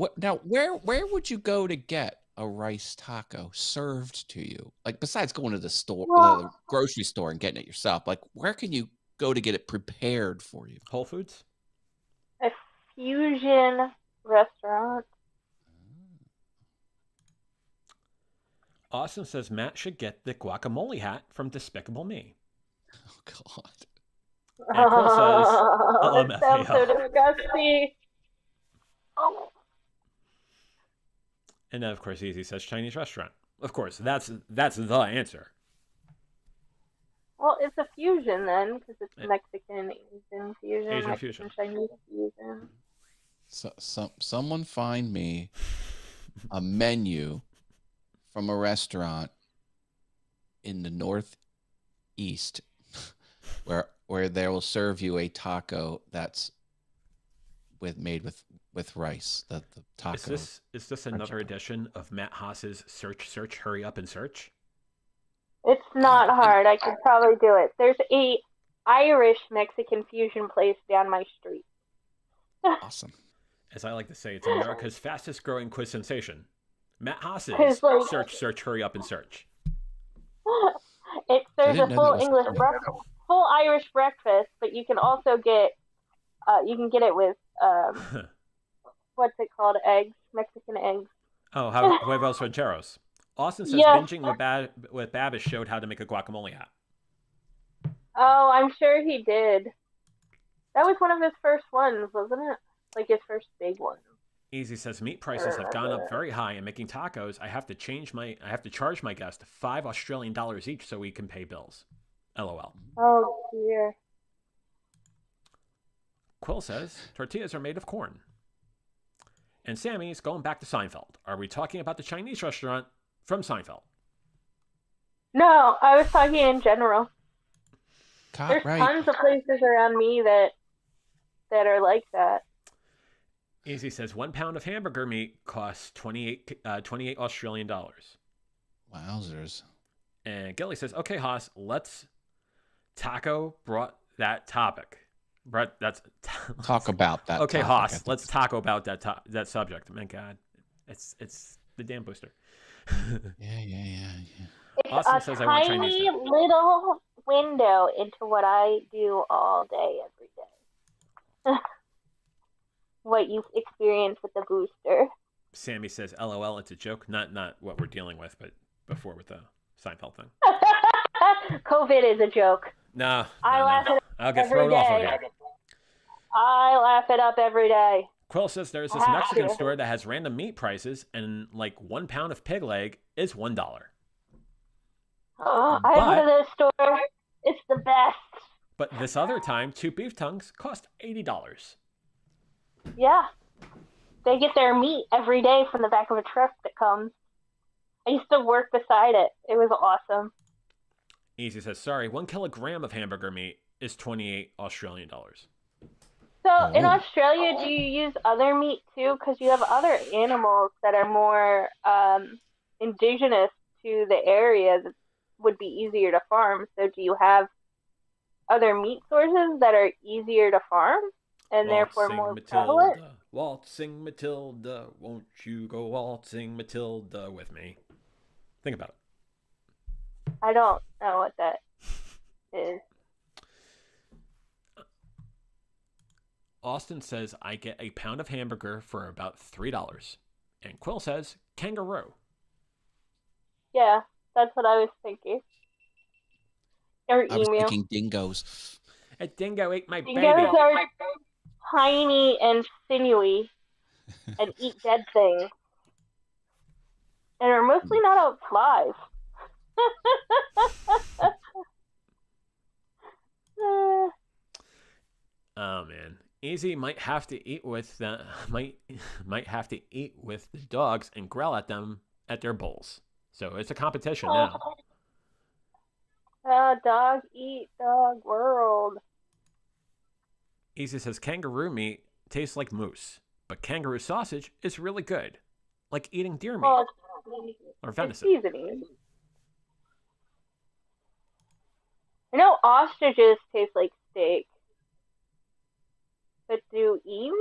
Where would you go to get a rice taco served to you? Like, besides going to the store, the grocery store and getting it yourself, like, where can you go to get it prepared for you? Whole Foods? A fusion restaurant. Austin says Matt should get the guacamole hat from Despicable Me. Oh, God. And Quill says, it sounds so disgusting. Oh. And then, of course, Easy says Chinese restaurant. Of course, that's the answer. Well, it's a fusion then, because it's Mexican, Asian fusion, Asian Mexican, fusion. Chinese fusion. So, someone find me a menu from a restaurant in the Northeast where they will serve you a taco that's made with rice. The taco. Is this another edition of Matt Haas's Search, Hurry Up and Search? It's not hard. I could probably do it. There's a Irish Mexican fusion place down my street. Awesome. As I like to say, it's America's fastest growing quiz sensation. Matt Haas's Search, Hurry Up and Search. It serves a full English breakfast, full Irish breakfast, but you can also get it with what's it called? Eggs, Mexican eggs. Oh, huevos rancheros. Austin says binging with Babish showed how to make a guacamole hat. Oh, I'm sure he did. That was one of his first ones, wasn't it? Like his first big one. Easy says meat prices have gone up very high, and making tacos, I have to charge my guest $5 Australian each so we can pay bills. LOL. Oh dear. Quill says tortillas are made of corn. And Sammy's going back to Seinfeld. Are we talking about the Chinese restaurant from Seinfeld? No, I was talking in general. There's right. tons of places around me that are like that. Easy says 1 pound of hamburger meat costs 28 Australian dollars. Wowzers. And Gilly says, okay, Haas, let's taco brought that topic. Talk about that. Okay, topic, Haas, let's talk about that subject. My God, it's the damn booster. Yeah. It's Austin says I want Chinese tiny little window into what I do all day, every day. what you've experienced with the booster. Sammy says, "LOL, it's a joke." Not what we're dealing with, but before with the Seinfeld thing. COVID is a joke. No, I laugh it I'll get every thrown off of day. here. I laugh it up every day. Quill says there's this I have Mexican to. store that has random meat prices, and like 1 pound of pig leg is $1. Oh, I go to this store. It's the best. But this other time, 2 beef tongues cost $80. Yeah. They get their meat every day from the back of a truck that comes. I used to work beside it. It was awesome. Easy says, sorry, 1 kilogram of hamburger meat is 28 Australian dollars. So in Australia, do you use other meat too? Because you have other animals that are more indigenous to the area that would be easier to farm. So do you have other meat sources that are easier to farm and therefore more prevalent? Waltzing Matilda, won't you go waltzing Matilda with me? Think about it. I don't know what that is. Austin says, I get a pound of hamburger for about $3. And Quill says, kangaroo. Yeah, that's what I was thinking. Or emu. I was thinking dingoes. A dingo ate my Dingoes baby. are tiny and sinewy and eat dead things. And are mostly not out flies. Oh man, Easy might have to eat with the might have to eat with the dogs and growl at them at their bowls. So it's a competition now. Dog eat dog world. Easy says kangaroo meat tastes like moose, but kangaroo sausage is really good, like eating deer meat or venison. It's seasoning. I know ostriches taste like steak. But do emus?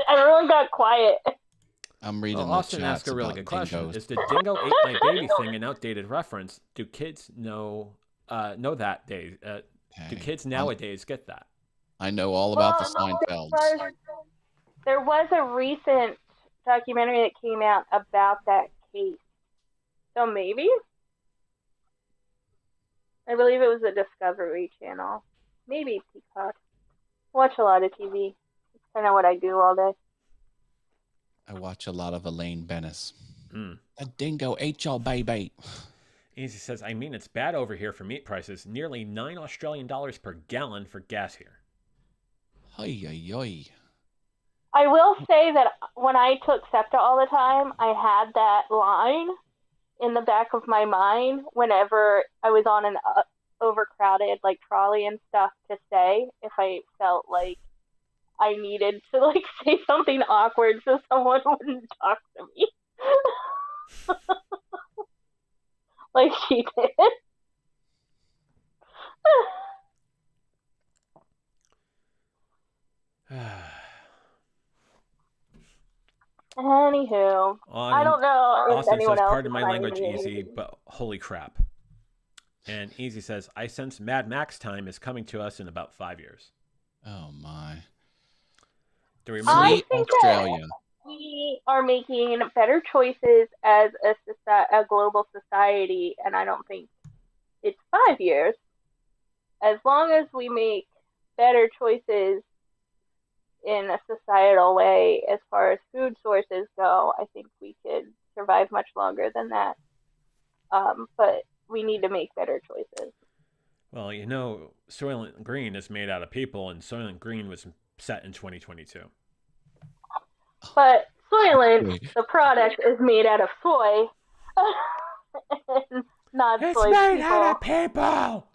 Everyone got quiet. I'm reading the Austin chats asked a really about good question. dingoes. Is the dingo ate my baby thing an outdated reference? Do kids know that day? Do kids nowadays get that? I know all about the Seinfelds. There was a recent documentary that came out about that case. So maybe? I believe it was the Discovery Channel. Maybe Peacock. Watch a lot of TV. It's kind of what I do all day. I watch a lot of Elaine Bennis. Mm. A dingo ate your baby. Easy says, I mean, it's bad over here for meat prices. Nearly $9 Australian per gallon for gas here. Oy. I will say that when I took SEPTA all the time, I had that line in the back of my mind whenever I was on an overcrowded like trolley and stuff to say if I felt like I needed to like say something awkward so someone wouldn't talk to me. Like she did. Anywho, I don't know if Austin anyone says, else. pardon my language, Easy, but holy crap. And Easy says, I sense Mad Max time is coming to us in about 5 years. Oh my. Do we I remember think Australia? that we are making better choices as a global society, and I don't think it's 5 years. As long as we make better choices in a societal way as far as food sources go, I think we could survive much longer than that. But we need to make better choices. Well, you know, Soylent Green is made out of people, and Soylent Green was set in 2022. But Soylent, the product, is made out of soy, and not it's soy made people. out of people!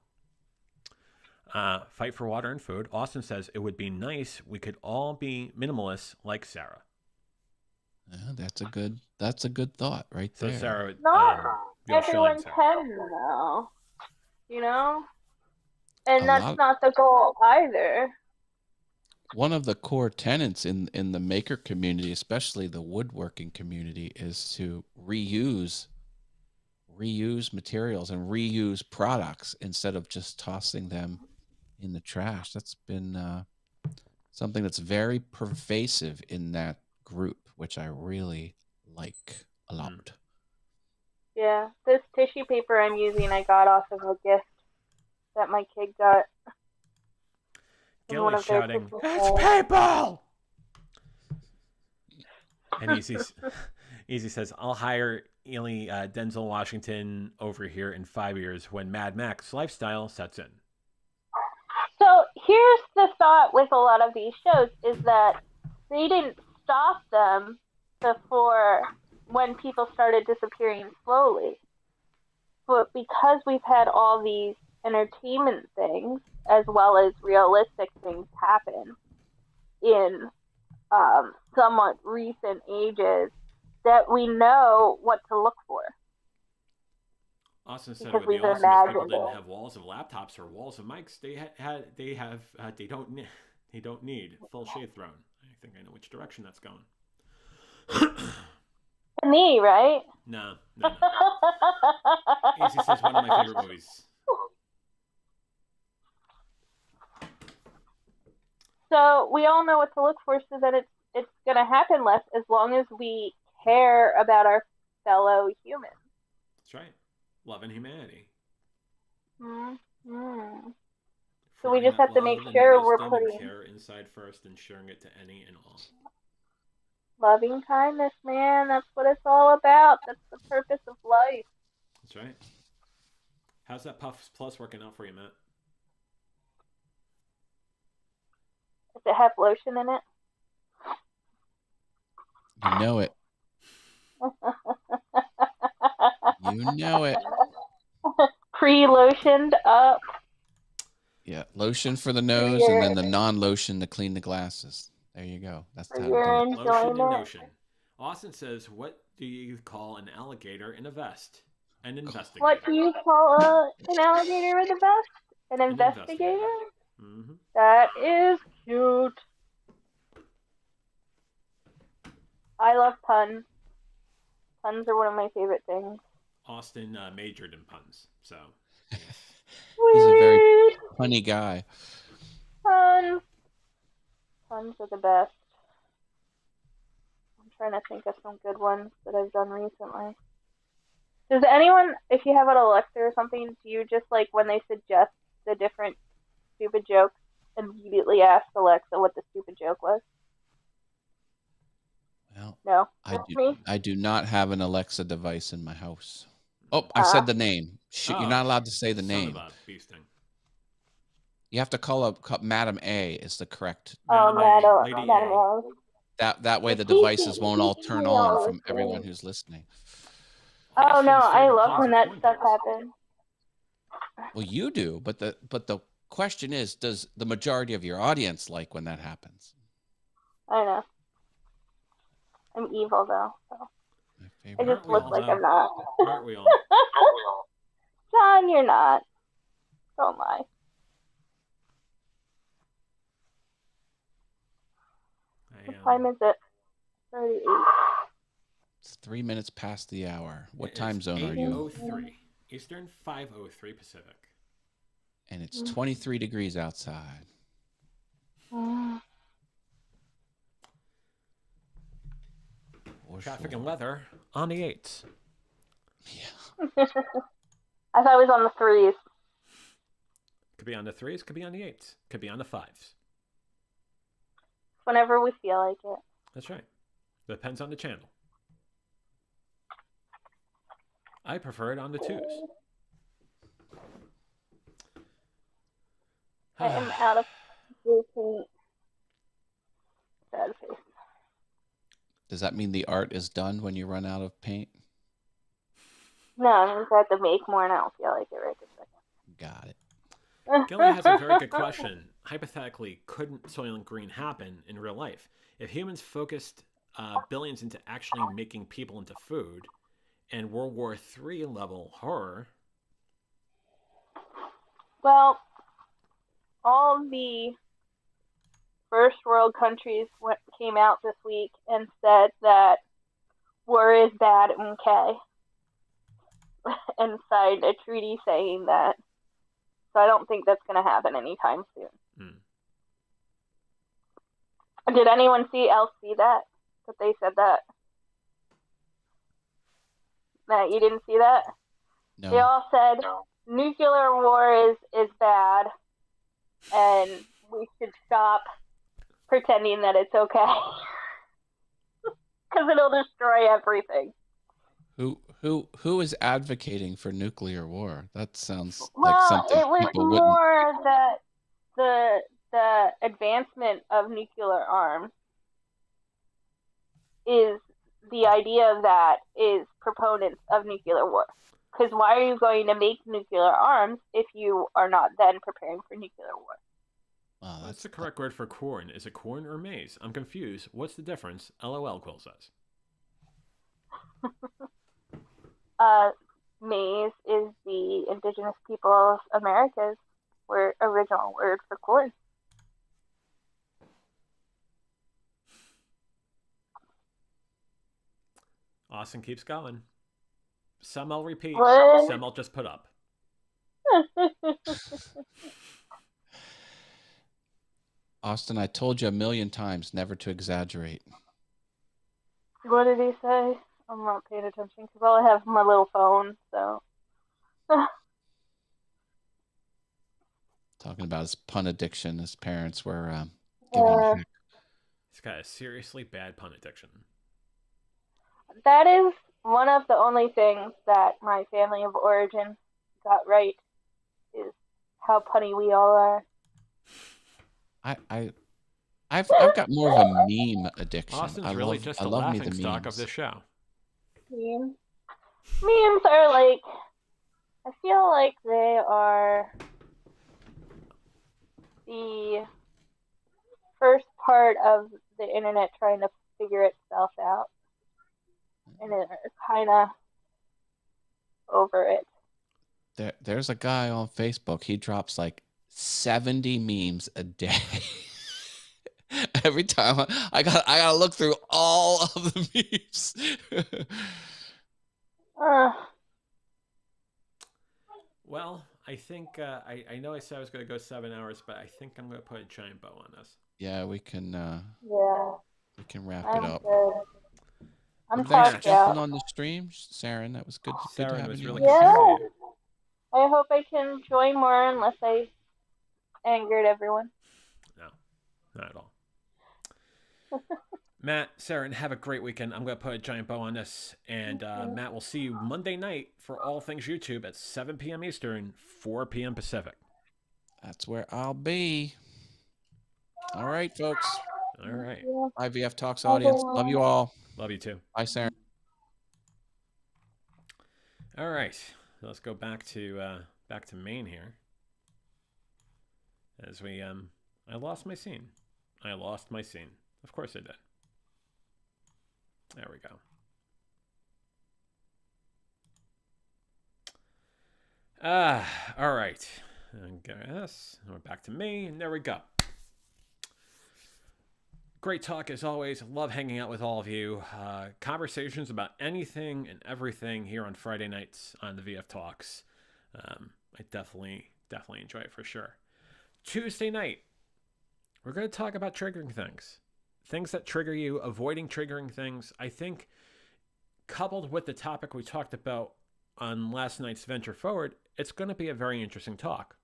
Fight for water and food. Austin says it would be nice we could all be minimalists like Sarah. Yeah, that's a good thought right So there. Sarah, Not the Australian everyone Sarah. can, though. You know? And A that's lot- not the goal either. One of the core tenets in the maker community, especially the woodworking community, is to reuse reuse materials and reuse products instead of just tossing them in the trash. That's been something that's very pervasive in that group, which I really like a lot. Yeah, this tissue paper I'm using I got off of a gift that my kid got. Gilly's shouting, "It's PayPal!" And Easy says, "I'll hire Denzel Washington over here in 5 years when Mad Max lifestyle sets in." So here's the thought with a lot of these shows is that they didn't stop them before when people started disappearing slowly. But because we've had all these entertainment things as well as realistic things happen in somewhat recent ages, that we know what to look for. Austin said Because it would be we've awesome if people imagined didn't it. have walls of laptops or walls of mics. They don't need full shade thrown. I think I know which direction that's going. Me, right? No. Easy says one of my favorite movies. So we all know what to look for, so that it's going to happen less as long as we care about our fellow humans. That's right. Love and humanity. Mm-hmm. So Forming we just that have to make love and sure we're wisdom and putting care inside first and sharing it to any and all. loving kindness, man. That's what it's all about. That's the purpose of life. That's right. How's that Puffs Plus working out for you, Matt? Does it have lotion in it? You know it. You know it. Pre-lotioned up. Yeah, lotion for the nose and then the non-lotion to clean the glasses. There you go. That's how to do it. Lotion and notion. Austin says, "What do you call an alligator in a vest?" An investigator. What do you call an alligator in a vest? An investigator? Mm-hmm. That is cute. I love puns. Puns are one of my favorite things. Austin majored in puns, so. He's a very funny guy. Puns. Puns are the best. I'm trying to think of some good ones that I've done recently. Does anyone, if you have an Alexa or something, do you just like when they suggest the different stupid jokes, immediately ask Alexa what the stupid joke was? Well, no, I do not have an Alexa device in my house. Oh, I said the name. You're not allowed to say the name. You have to call up Madam A is the correct. Madam A. That way the devices won't all turn on from everyone who's listening. Oh no, I love when that stuff happens. Well, you do, but the question is, does the majority of your audience like when that happens? I know. I'm evil though, so I just look like I'm not. Aren't we all? John, you're not. Don't lie. What time is it? 38. It's 3 minutes past the hour. What time zone are you? 8:03 Eastern, 5:03 Pacific. And it's 23 degrees outside. Traffic and weather on the 8s. Yeah. I thought it was on the 3s. Could be on the 3s, could be on the 8s, could be on the 5s. Whenever we feel like it. That's right. Depends on the channel. I prefer it on the 2s. I am out of paint. Sad face. Does that mean the art is done when you run out of paint? No, I mean I have to make more and I don't feel like it right this second. Got it. Gilly has a very good question. Hypothetically, couldn't Soylent Green happen in real life? If humans focused billions into actually making people into food and World War III level horror... Well, all the first world countries came out this week and said that war is bad and okay. and signed a treaty saying that. So I don't think that's going to happen anytime soon. Did anyone else see that? That they said that? That you didn't see that? No. They all said nuclear war is bad, and we should stop pretending that it's okay, because it'll destroy everything. Who is advocating for nuclear war? That sounds well, like something it was people more that the advancement of nuclear arms is the idea of that is proponents of nuclear war. Because why are you going to make nuclear arms if you are not then preparing for nuclear war? Wow, that's the correct word for corn. Is it corn or maize? I'm confused. What's the difference? LOL, Quill says. Maize is the indigenous people of America's original word for corn. Austin keeps going. Some I'll repeat, What? some I'll just put up. Austin, I told you a million times never to exaggerate. What did he say? I'm not paying attention because all I have is my little phone, so. Talking about his pun addiction. His parents were giving him shit. He's got a seriously bad pun addiction. That is one of the only things that my family of origin got right, is how punny we all are. I've got more of a meme addiction. Austin's really just the laughing stock of this show. Memes are like, I feel like they are the first part of the internet trying to figure itself out. And it's kind of over it. There's a guy on Facebook. He drops like 70 memes a day. Every time I gotta look through all of the memes. Well, I think I know I said I was going to go 7 hours, but I think I'm going to put a giant bow on this. Yeah, we can. We can wrap it up. Good. I'm Thanks for talked out. jumping on the stream, Saren. That was good. Good Saren having was you. really on. good to see you. I hope I can join more unless I angered everyone. No, not at all. Matt, Saren, have a great weekend. I'm going to put a giant bow on this. And Matt, we'll see you Monday night for all things YouTube at 7 p.m. Eastern, 4 p.m. Pacific. That's where I'll be. All right, folks. All right. IVF Talks audience. Love you all. Love you too. Bye, Saren. All right. Let's go back to Maine here. As we I lost my scene. Of course I did. There we go. All right. And guess we're back to me, and there we go. Great talk as always. Love hanging out with all of you. Conversations about anything and everything here on Friday nights on the VF Talks. I definitely enjoy it for sure. Tuesday night, we're going to talk about triggering things. Things that trigger you, avoiding triggering things. I think coupled with the topic we talked about on last night's Venture Forward, it's going to be a very interesting talk.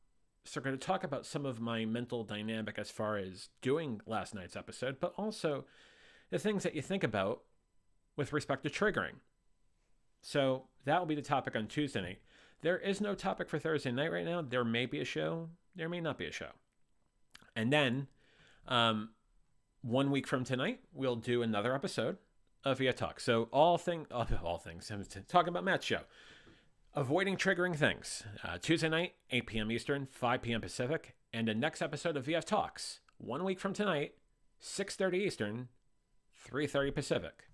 So we're going to talk about some of my mental dynamic as far as doing last night's episode, but also the things that you think about with respect to triggering. So that will be the topic on Tuesday night. There is no topic for Thursday night right now. There may be a show. There may not be a show. And then 1 week from tonight, we'll do another episode of VF Talk. So all things, I'm talking about Matt's show. Avoiding triggering things. Tuesday night, 8 p.m. Eastern, 5 p.m. Pacific. And the next episode of VF Talks, 1 week from tonight, 6:30 Eastern, 3:30 Pacific.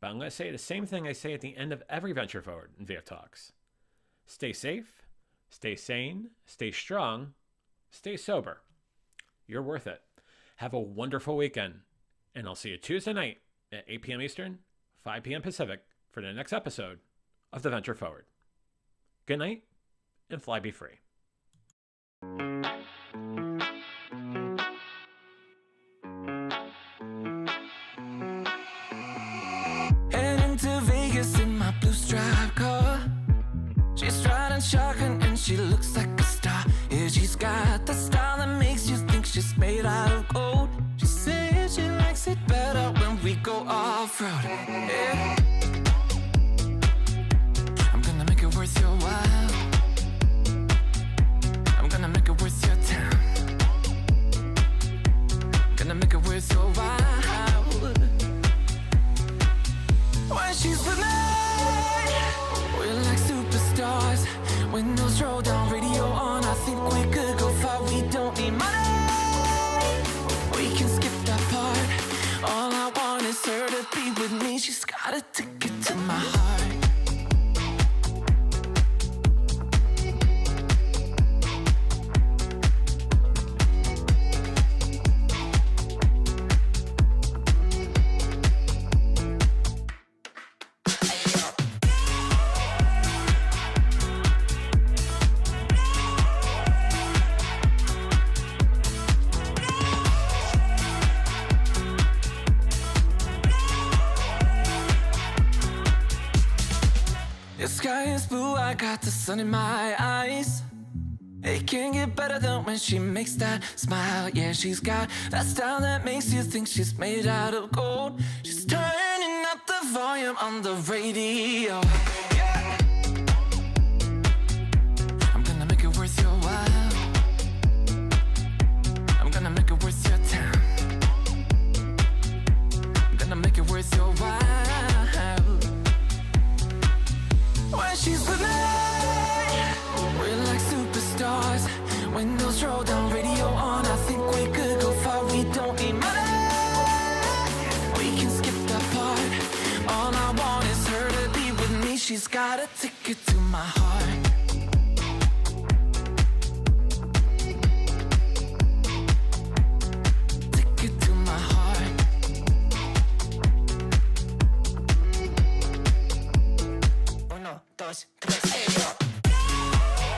But I'm going to say the same thing I say at the end of every Venture Forward in VF Talks. Stay safe, stay sane, stay strong, stay sober. You're worth it. Have a wonderful weekend. And I'll see you Tuesday night at 8 p.m. Eastern, 5 p.m. Pacific for the next episode of the Venture Forward. Good night, and fly be free. Heading to Vegas in my blue striped car. She's riding shotgun and she looks like a star. Yeah, she's got the style that makes you think she's made out of gold. She says she likes it better when we go off-road. Yeah. I'm gonna make it worth your while. I'm gonna make it worth your time. Gonna make it worth your while. When she's with me, we're like superstars. Windows roll down, radio on. I think we could go far. We don't need money. We can skip that part. All I want is her to be with me. She's got a ticket to my heart. The sky is blue, I got the sun in my eyes. It can't get better than when she makes that smile. Yeah, she's got that style that makes you think she's made out of gold. She's turning up the volume on the radio. Yeah. I'm gonna make it worth your while. I'm gonna make it worth your time. I'm gonna make it worth your while. When she's with me, we're like superstars. Windows roll down, radio on. I think we could go far. We don't need money. We can skip that part. All I want is her to be with me. She's got a ticket to my heart. Ticket to my heart. 1, 2, 3, 4.